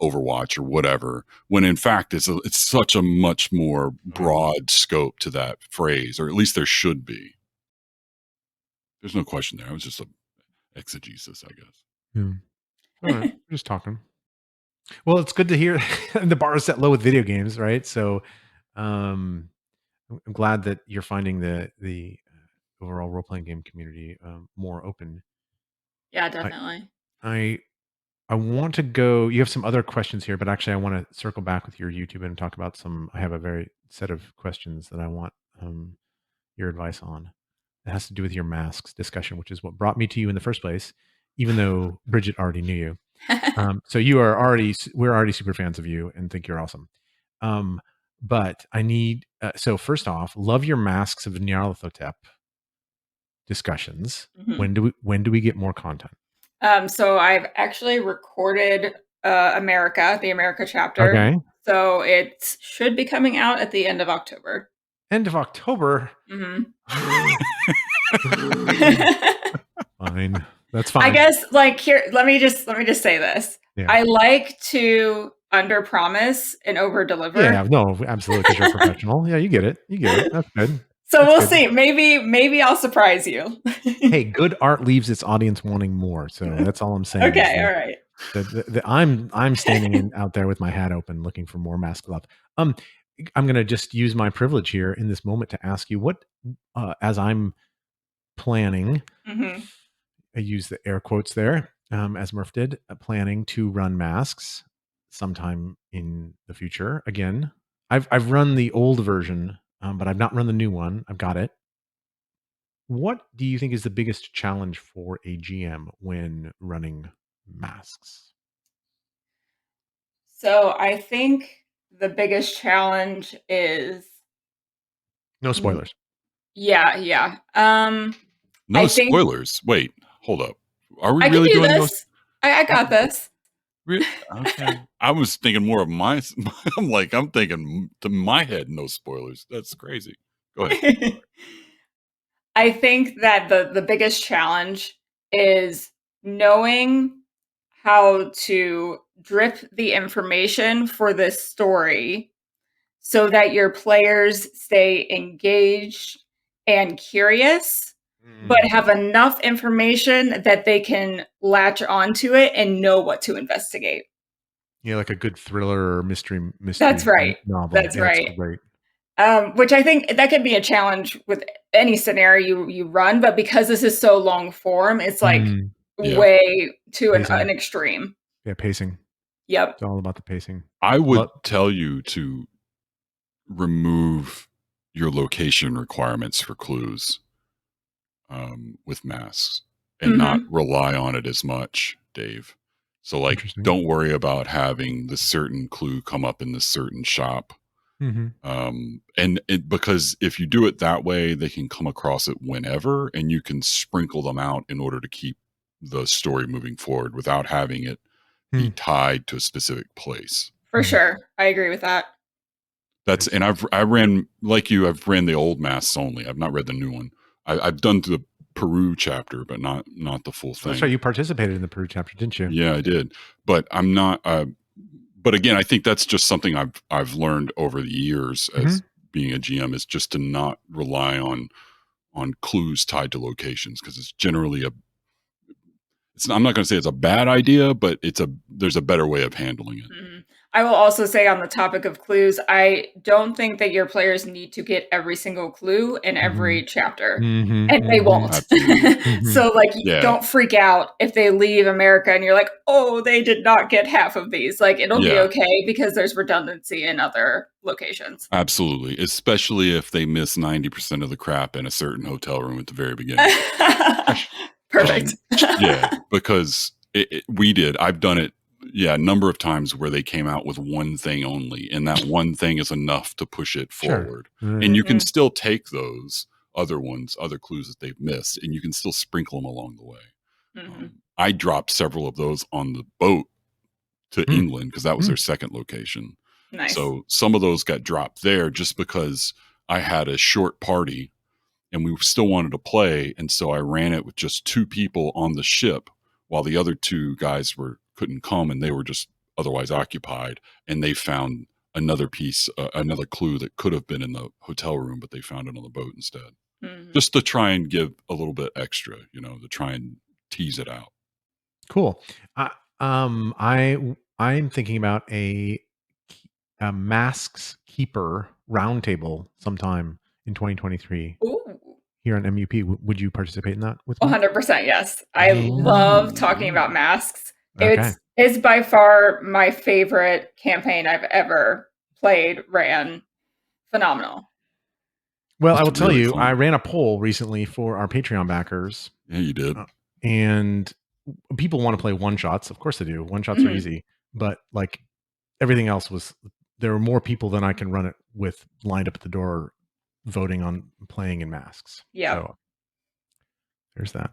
Overwatch or whatever, when in fact it's such a much more broad scope to that phrase, or at least there should be. There's no question there. I was just a exegesis, I guess. Yeah. All right, we're just talking. Well, it's good to hear the bar is set low with video games, right? So, I'm glad that you're finding the overall role playing game community more open. Yeah, definitely. I want to go. You have some other questions here, but actually, I want to circle back with your YouTube and talk about some. I have a very set of questions that I want your advice on. It has to do with your masks discussion, which is what brought me to you in the first place, even though Bridget already knew you. So we're already super fans of you and think you're awesome. But I need, so first off, love your masks of Nyarlathotep discussions. Mm-hmm. When do we get more content? So I've actually recorded the America chapter. Okay. So it should be coming out at the end of October. End of October? Mm-hmm. Fine. That's fine. I guess here, let me just say this. Yeah. I like to under promise and over deliver. Yeah, no, absolutely, because you're a professional. Yeah, you get it. That's good. So we'll see. Maybe I'll surprise you. Hey, good art leaves its audience wanting more. So that's all I'm saying. Okay, all right. I'm standing out there with my hat open, looking for more mask love. I'm going to just use my privilege here in this moment to ask you what, as I'm planning, I use the air quotes there, as Murph did, planning to run masks sometime in the future. Again, I've run the old version, but I've not run the new one. I've got it. What do you think is the biggest challenge for a GM when running masks? So I think the biggest challenge is no spoilers. Yeah. No spoilers. Wait, hold up. Are we I really doing this? I got this. Really? Okay. I was thinking more of I'm thinking to my head, no spoilers. That's crazy. Go ahead. I think that the biggest challenge is knowing how to drip the information for this story so that your players stay engaged and curious, but have enough information that they can latch onto it and know what to investigate. Yeah, like a good thriller or mystery That's right. novel. That's right. Great. Which I think that can be a challenge with any scenario you run, but because this is so long form, it's like way to an extreme. Yeah, pacing. Yep. It's all about the pacing. I would tell you to remove your location requirements for clues with masks and not rely on it as much, Dave. So don't worry about having the certain clue come up in the certain shop. Because if you do it that way, they can come across it whenever, and you can sprinkle them out in order to keep the story moving forward without having it be tied to a specific place. For sure. I agree with that. I ran like you. I've ran the old masks only. I've not read the new one. I've done the Peru chapter, but not the full thing. That's right. You participated in the Peru chapter, didn't you? Yeah, I did. But I'm not. But again, I think that's just something I've learned over the years as being a GM, is just to not rely on clues tied to locations, because it's generally I'm not going to say it's a bad idea, but there's a better way of handling it. I will also say, on the topic of clues, I don't think that your players need to get every single clue in every chapter, and they won't. So don't freak out if they leave America and you're like, oh, they did not get half of these. It'll be okay, because there's redundancy in other locations. Absolutely. Especially if they miss 90% of the crap in a certain hotel room at the very beginning. Perfect. Yeah, because I've done it. Yeah, a number of times where they came out with one thing only, and that one thing is enough to push it forward. And you can still take those other clues that they've missed, and you can still sprinkle them along the way. I dropped several of those on the boat to England, because that was their second location. Nice. So some of those got dropped there just because I had a short party, and we still wanted to play. And so I ran it with just 2 people on the ship while the other 2 guys couldn't come, and they were just otherwise occupied. And they found another piece, another clue that could have been in the hotel room, but they found it on the boat instead. Just to try and give a little bit extra, to try and tease it out. Cool. I'm thinking about a Masks Keeper roundtable sometime in 2023 here on MUP. Would you participate in that with me? 100%, yes. I love talking about masks. It's by far my favorite campaign I've ever ran. Phenomenal. Well, I will tell you, I ran a poll recently for our Patreon backers. Yeah, you did. And people want to play one-shots. Of course they do. One-shots are easy. But like everything else there were more people than I can run it with lined up at the door voting on playing in masks. Yeah. So there's that.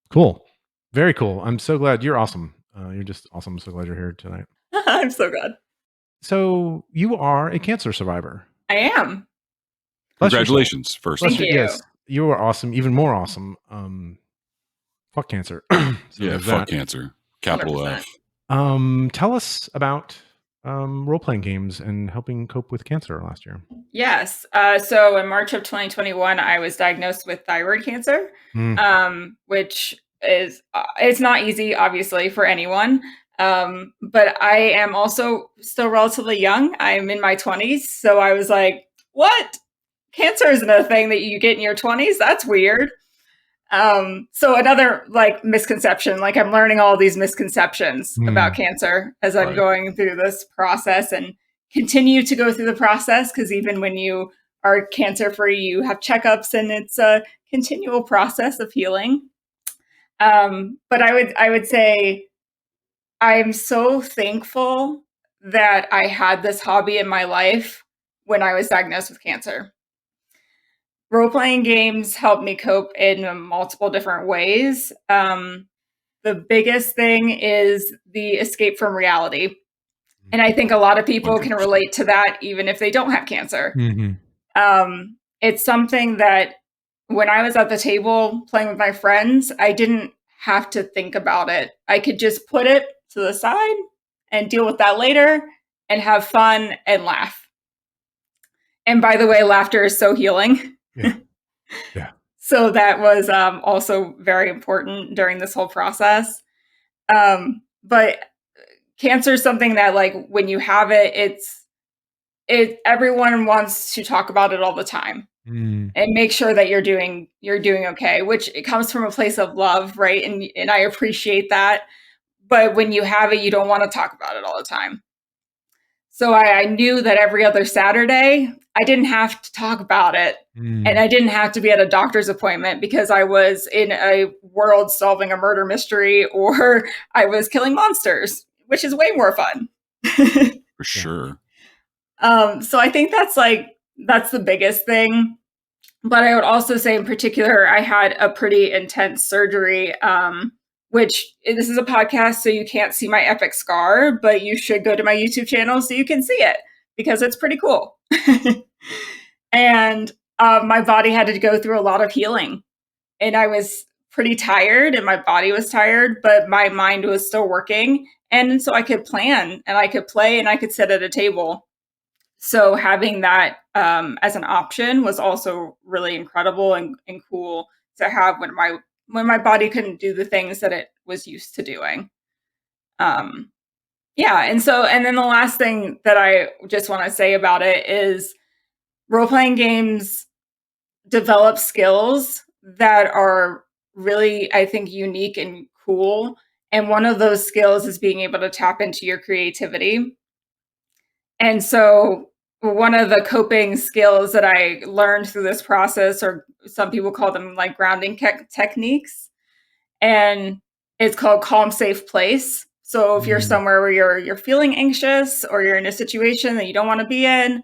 Cool. Very cool. I'm so glad. You're awesome. You're just awesome. I'm so glad you're here tonight. I'm so glad. So you are a cancer survivor. I am. Congratulations, first. Thank you. Yes, you are awesome. Even more awesome. Fuck cancer. Fuck cancer. Capital 100%. F. Tell us about role-playing games and helping cope with cancer last year. Yes. So in March of 2021, I was diagnosed with thyroid cancer, which is it's not easy, obviously, for anyone. But I am also still relatively young. I'm in my 20s. So I was like, what? Cancer isn't a thing that you get in your 20s? That's weird. So another misconception, I'm learning all these misconceptions about cancer as I'm going through this process and continue to go through the process. Because even when you are cancer free, you have checkups and it's a continual process of healing. But I would say I'm so thankful that I had this hobby in my life when I was diagnosed with cancer. Role-playing games help me cope in multiple different ways. The biggest thing is the escape from reality. And I think a lot of people can relate to that even if they don't have cancer. It's something that when I was at the table playing with my friends, I didn't have to think about it. I could just put it to the side and deal with that later and have fun and laugh. And by the way, laughter is so healing. Yeah. So that was also very important during this whole process. But cancer is something that when you have it, everyone wants to talk about it all the time and make sure that you're doing okay, which it comes from a place of love, right? And I appreciate that. But when you have it, you don't want to talk about it all the time. So I knew that every other Saturday, I didn't have to talk about it. And I didn't have to be at a doctor's appointment because I was in a world solving a murder mystery or I was killing monsters, which is way more fun. For sure. So I think that's the biggest thing. But I would also say in particular, I had a pretty intense surgery, which this is a podcast, so you can't see my epic scar, but you should go to my YouTube channel so you can see it because it's pretty cool. And my body had to go through a lot of healing. And I was pretty tired and my body was tired, but my mind was still working. And so I could plan and I could play and I could sit at a table. So having that as an option was also really incredible and cool to have when my body couldn't do the things that it was used to doing. And then the last thing that I just want to say about it is role-playing games develop skills that are really, I think, unique and cool. And one of those skills is being able to tap into your creativity. And so one of the coping skills that I learned through this process, or some people call them grounding techniques, and it's called calm, safe place. So if you're somewhere where you're feeling anxious or you're in a situation that you don't want to be in,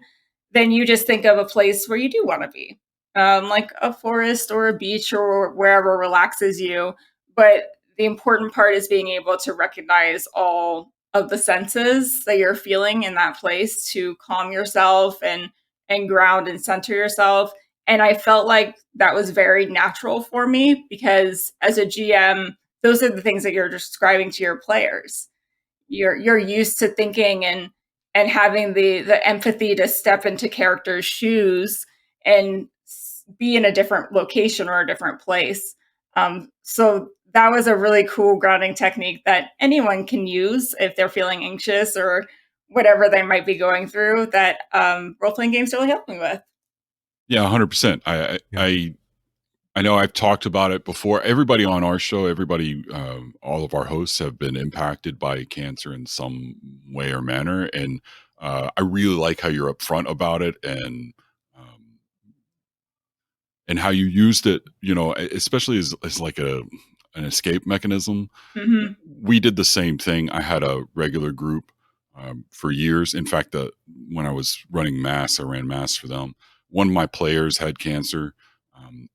then you just think of a place where you do want to be, like a forest or a beach or wherever relaxes you. But the important part is being able to recognize all of the senses that you're feeling in that place to calm yourself and ground and center yourself. And I felt like that was very natural for me because as a GM, those are the things that you're describing to your players. You're used to thinking and having the empathy to step into characters' shoes and be in a different location or a different place. So that was a really cool grounding technique that anyone can use if they're feeling anxious or whatever they might be going through, that role-playing games really help me with. Yeah, 100%. I know I've talked about it before. Everybody on our show, everybody, all of our hosts have been impacted by cancer in some way or manner. And I really like how you're upfront about it and how you used it, especially as like an escape mechanism. Mm-hmm. We did the same thing. I had a regular group for years. In fact, when I was running Mass, I ran Mass for them. One of my players had cancer,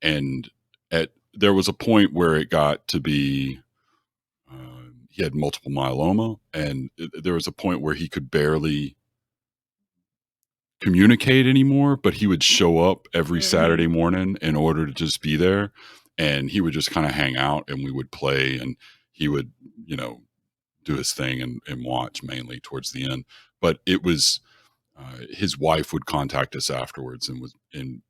and there was a point where it got to be he had multiple myeloma, and there was a point where he could barely communicate anymore, but he would show up every Saturday morning in order to just be there, and he would just kind of hang out, and we would play, and he would do his thing and watch mainly towards the end. But it was his wife would contact us afterwards, and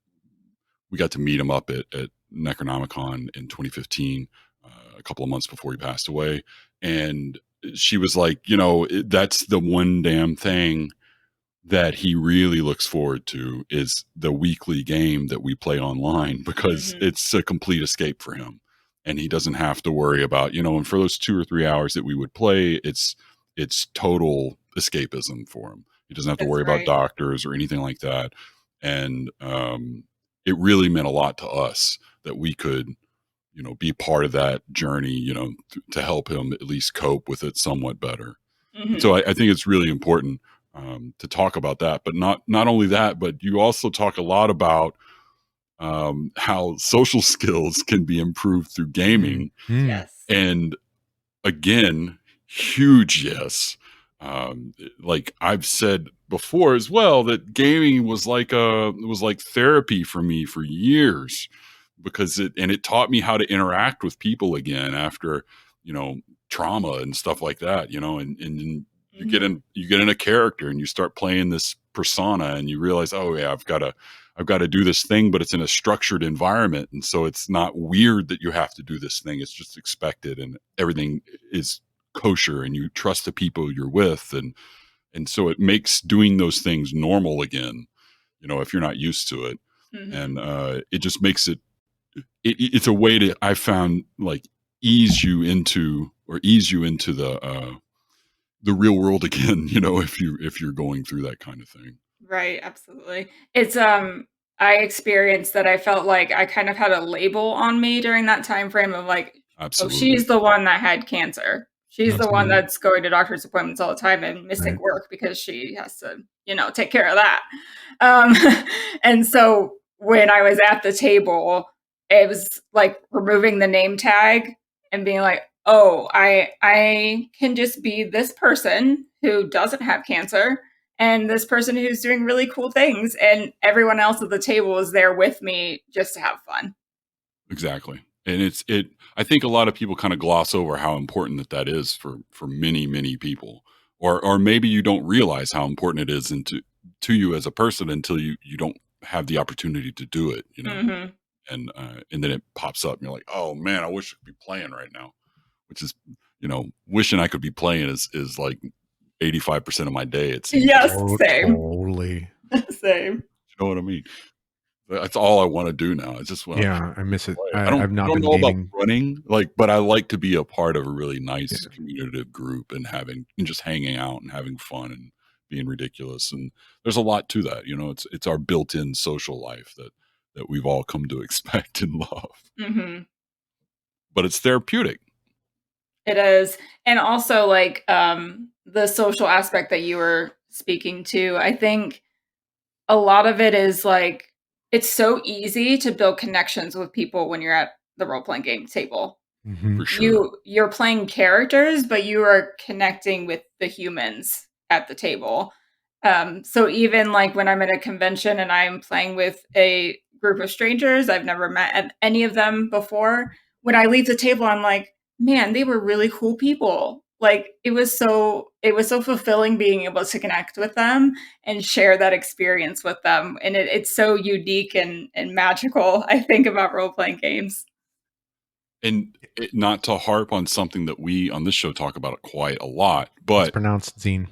we got to meet him up at Necronomicon in 2015, a couple of months before he passed away. And she was like, that's the one damn thing that he really looks forward to is the weekly game that we play online, because it's a complete escape for him. And he doesn't have to worry about, and for those 2 or 3 hours that we would play, it's total escapism for him. He doesn't have to worry about doctors or anything like that. And it really meant a lot to us that we could, be part of that journey, to help him at least cope with it somewhat better. So I think it's really important to talk about that, but not only that, but you also talk a lot about how social skills can be improved through gaming. Yes. And again, huge yes. Like I've said before as well, that gaming was like therapy for me for years, because it taught me how to interact with people again after, trauma and stuff like that, and you get in a character and you start playing this persona and you realize, oh yeah, I've got to do this thing, but it's in a structured environment. And so it's not weird that you have to do this thing. It's just expected, and everything is kosher, and you trust the people you're with. And so it makes doing those things normal again, if you're not used to it. And it just makes it's a way to, I found, like, ease you into the real world again, if you're going through that kind of thing. Right, absolutely. It's I experienced that. I felt like I kind of had a label on me during that time frame of like, Absolutely. oh, she's the one that had cancer. She's the one that's going to doctor's appointments all the time and missing work because she has to, take care of that. And so when I was at the table, it was like removing the name tag and being like, oh, I can just be this person who doesn't have cancer and this person who's doing really cool things, and everyone else at the table is there with me just to have fun. Exactly. And I think a lot of people kind of gloss over how important that is for many, many people, or maybe you don't realize how important it is to you as a person until you don't have the opportunity to do it, and then it pops up and you're like, oh man, I wish I could be playing right now, which is, wishing I could be playing is like 85% of my day. It seems. Yes, same. Totally. Same. You know what I mean? That's all I want to do now. It's just I miss it. I've not don't been know gaming. about running, but I like to be a part of a really nice communicative group and just hanging out and having fun and being ridiculous. And there's a lot to that. It's our built-in social life that we've all come to expect and love. But it's therapeutic. It is. And also, like, the social aspect that you were speaking to, I think a lot of it is like, it's so easy to build connections with people when you're at the role-playing game table. For sure. You're playing characters, but you are connecting with the humans at the table. So even like when I'm at a convention and I'm playing with a group of strangers. I've never met any of them before. When I leave the table, I'm like, man, they were really cool people. Like it was so fulfilling being able to connect with them and share that experience with them. And it's so unique and magical, I think, about role-playing games. And not to harp on something that we on this show talk about quite a lot, but it's pronounced zine.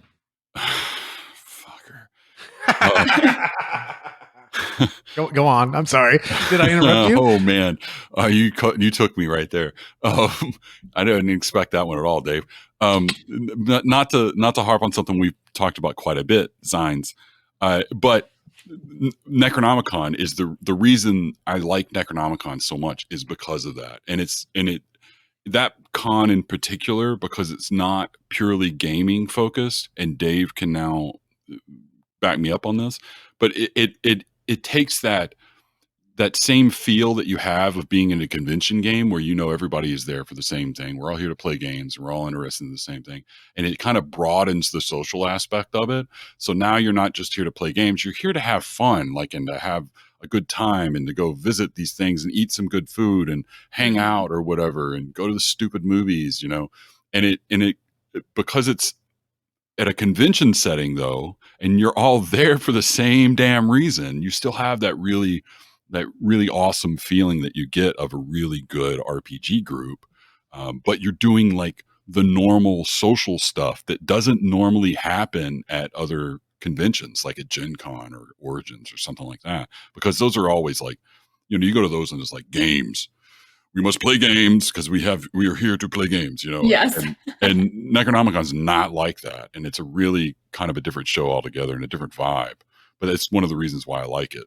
Fucker. Go on. I'm sorry. Did I interrupt you? Oh man, you took me right there. I didn't expect that one at all, Dave. Not to harp on something we've talked about quite a bit, Zines, but Necronomicon is the reason I like Necronomicon so much is because of that, and that con in particular, because it's not purely gaming focused, and Dave can now back me up on this, but it takes that same feel that you have of being in a convention game where everybody is there for the same thing. We're all here to play games. We're all interested in the same thing. And it kind of broadens the social aspect of it. So now you're not just here to play games. You're here to have fun, and to have a good time and to go visit these things and eat some good food and hang out or whatever and go to the stupid movies, and it because it's at a convention setting though, and you're all there for the same damn reason, you still have that really awesome feeling that you get of a really good RPG group. But you're doing like the normal social stuff that doesn't normally happen at other conventions, like at Gen Con or Origins or something like that, because those are always like, you go to those and it's like games. We must play games because we are here to play games, Yes. And Necronomicon's not like that. And it's a really kind of a different show altogether and a different vibe. But it's one of the reasons why I like it.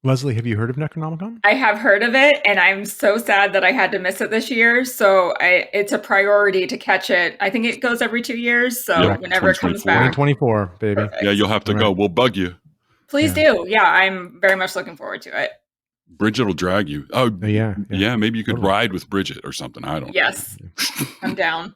Leslie, have you heard of Necronomicon? I have heard of it, and I'm so sad that I had to miss it this year. So it's a priority to catch it. I think it goes every 2 years. So whenever it comes back. 2024, baby. Perfect. Yeah, you'll have to go. We'll bug you. Please do. Yeah, I'm very much looking forward to it. Bridget will drag you. Oh, yeah. Maybe you could ride with Bridget or something. I don't know. Yes, I'm down.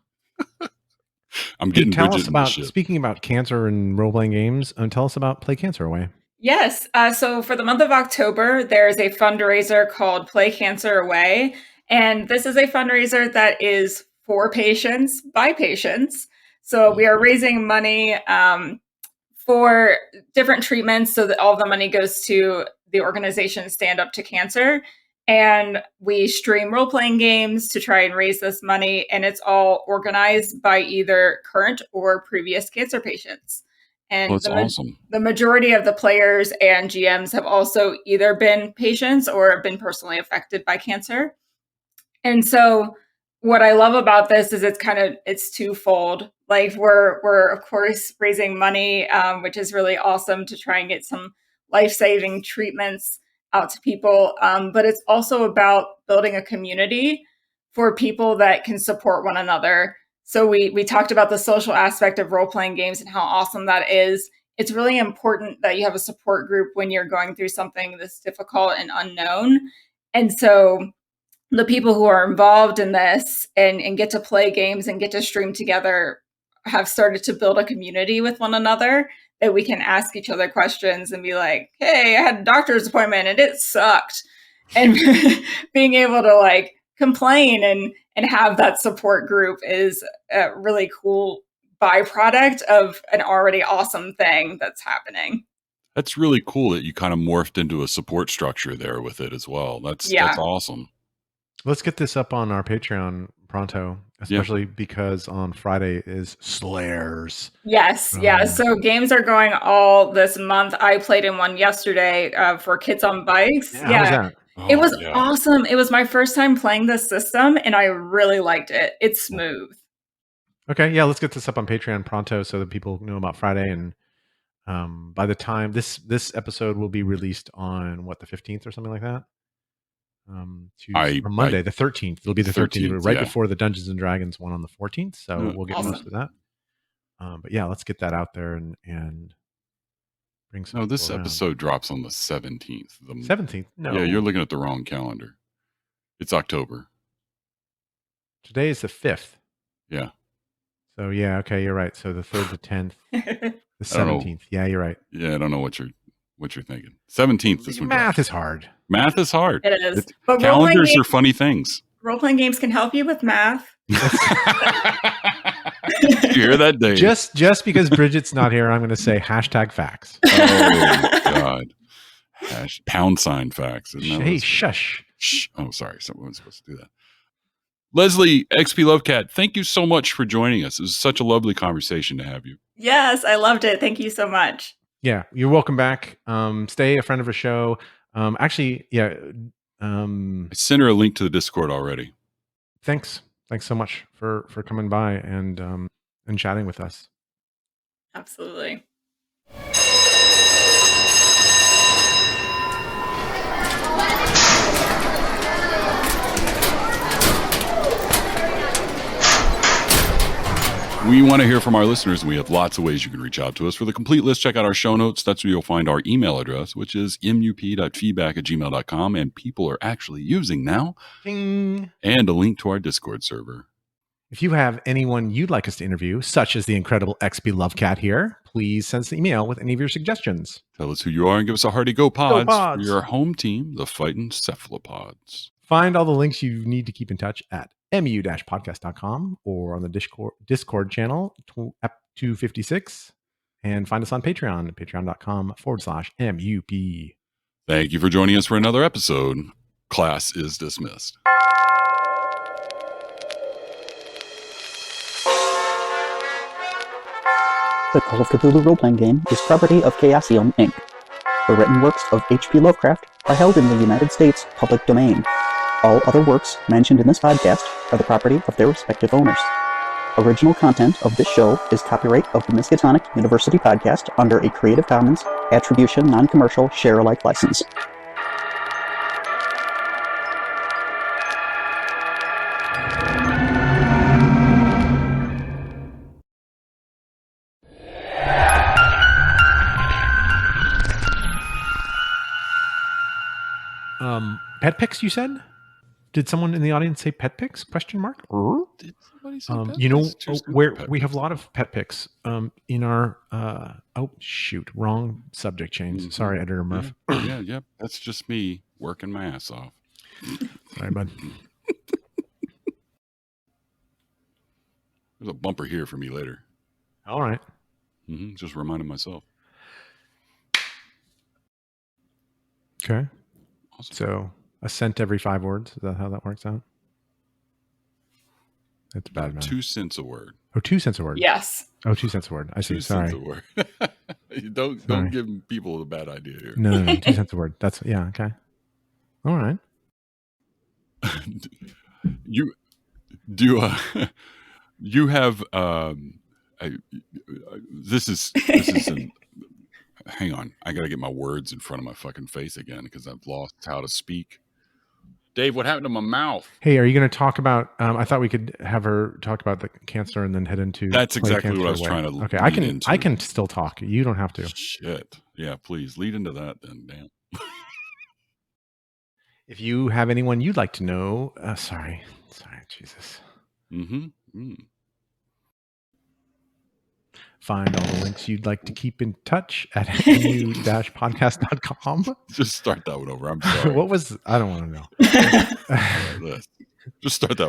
I'm getting tell Bridget us about, speaking about cancer and role-playing games, tell us about Play Cancer Away. Yes. So for the month of October, there's a fundraiser called Play Cancer Away. And this is a fundraiser that is for patients, by patients. So we are raising money for different treatments so that all the money goes to the organization Stand Up to Cancer. And we stream role-playing games to try and raise this money. And it's all organized by either current or previous cancer patients. And that's awesome. The majority of the players and GMs have also either been patients or have been personally affected by cancer. And so what I love about this is it's twofold. Like we're of course raising money, which is really awesome to try and get some life-saving treatments out to people. But it's also about building a community for people that can support one another. So we talked about the social aspect of role-playing games and how awesome that is. It's really important that you have a support group when you're going through something this difficult and unknown. And so the people who are involved in this and get to play games and get to stream together have started to build a community with one another that we can ask each other questions and be like, hey, I had a doctor's appointment and it sucked. And being able to like complain and have that support group is a really cool byproduct of an already awesome thing that's happening. That's really cool that you kind of morphed into a support structure there with it as well. That's awesome. Let's get this up on our Patreon pronto, especially because on Friday is Slayers. Yes, yeah. So games are going all this month. I played in one yesterday for Kids on Bikes. Yeah. How was that? It was awesome. It was my first time playing this system, and I really liked it. It's smooth. Okay, yeah. Let's get this up on Patreon pronto so that people know about Friday. And by the time this episode will be released on the 15th or something like that. Or Monday, the 13th. It'll be the 13th, right before the Dungeons and Dragons one on the 14th. So we'll get most of that. But yeah, let's get that out there and bring some. No, this around. episode drops on the 17th. 17th? No. Yeah, you're looking at the wrong calendar. It's October. Today is the 5th. Yeah. So yeah, okay, you're right. So the 3rd to 10th, the 17th. Yeah, you're right. Yeah, I don't know what you're. what you're thinking. 17th. This one. Math is hard. Math is hard. It is. But calendars are funny things. Role-playing games can help you with math. Did you hear that, Dave? Just because Bridget's not here, I'm going to say #facts. Oh, God. # facts. Hey, shush. Shh. Oh, sorry. Someone was supposed to do that. Leslie, XPLovecat, thank you so much for joining us. It was such a lovely conversation to have you. Yes, I loved it. Thank you so much. Yeah, you're welcome back. Stay a friend of the show. Actually, yeah. I sent her a link to the Discord already. Thanks so much for coming by and chatting with us. Absolutely. We want to hear from our listeners, and we have lots of ways you can reach out to us. For the complete list, check out our show notes. That's where you'll find our email address, which is mup.feedback@gmail.com, and people are actually using now. Ding. And a link to our Discord server. If you have anyone you'd like us to interview, such as the incredible XPLovecat here, please send us an email with any of your suggestions. Tell us who you are and give us a hearty go pods, Go Pods. for your home team, the Fightin' Cephalopods. Find all the links you need to keep in touch at mu-podcast.com or on the Discord channel ep256, and find us on Patreon at patreon.com/MUP. Thank you for joining us for another episode. Class is dismissed. The Call of Cthulhu role-playing game is property of Chaosium, Inc. The written works of H.P. Lovecraft are held in the United States public domain. All other works mentioned in this podcast are the property of their respective owners. Original content of this show is copyright of the Miskatonic University Podcast under a Creative Commons Attribution Non-Commercial Share-alike license. Pet pics, you said? Did someone in the audience say pet pics? Question mark? Did somebody say pet you know pics? where we have a lot of pet pics in our oh shoot, wrong subject change. Mm-hmm. Sorry, Editor Murph. Yeah. That's just me working my ass off. Sorry, bud. There's a bumper here for me later. All right. Just reminding myself. Okay. Awesome. So a cent every 5 words. Is that how that works out? That's bad, man. 2 cents a word. Oh, 2 cents a word. Yes. Oh, 2 cents a word. I see. 2 Sorry. cents a word. Don't give people a bad idea here. No. 2 cents a word. That's okay. All right. You do. You have. This is an. Hang on. I got to get my words in front of my fucking face again because I've lost how to speak. Dave, what happened to my mouth? Hey, are you going to talk about? I thought we could have her talk about the cancer and then head into. That's exactly what I was trying to. Okay, lead I can still talk. You don't have to. Shit. Yeah, please lead into that then. Damn. If you have anyone you'd like to know, sorry, Jesus. Find all the links you'd like to keep in touch at mu-podcast.com. Just start that one over. I'm sorry. What was? I don't want to know. Just start that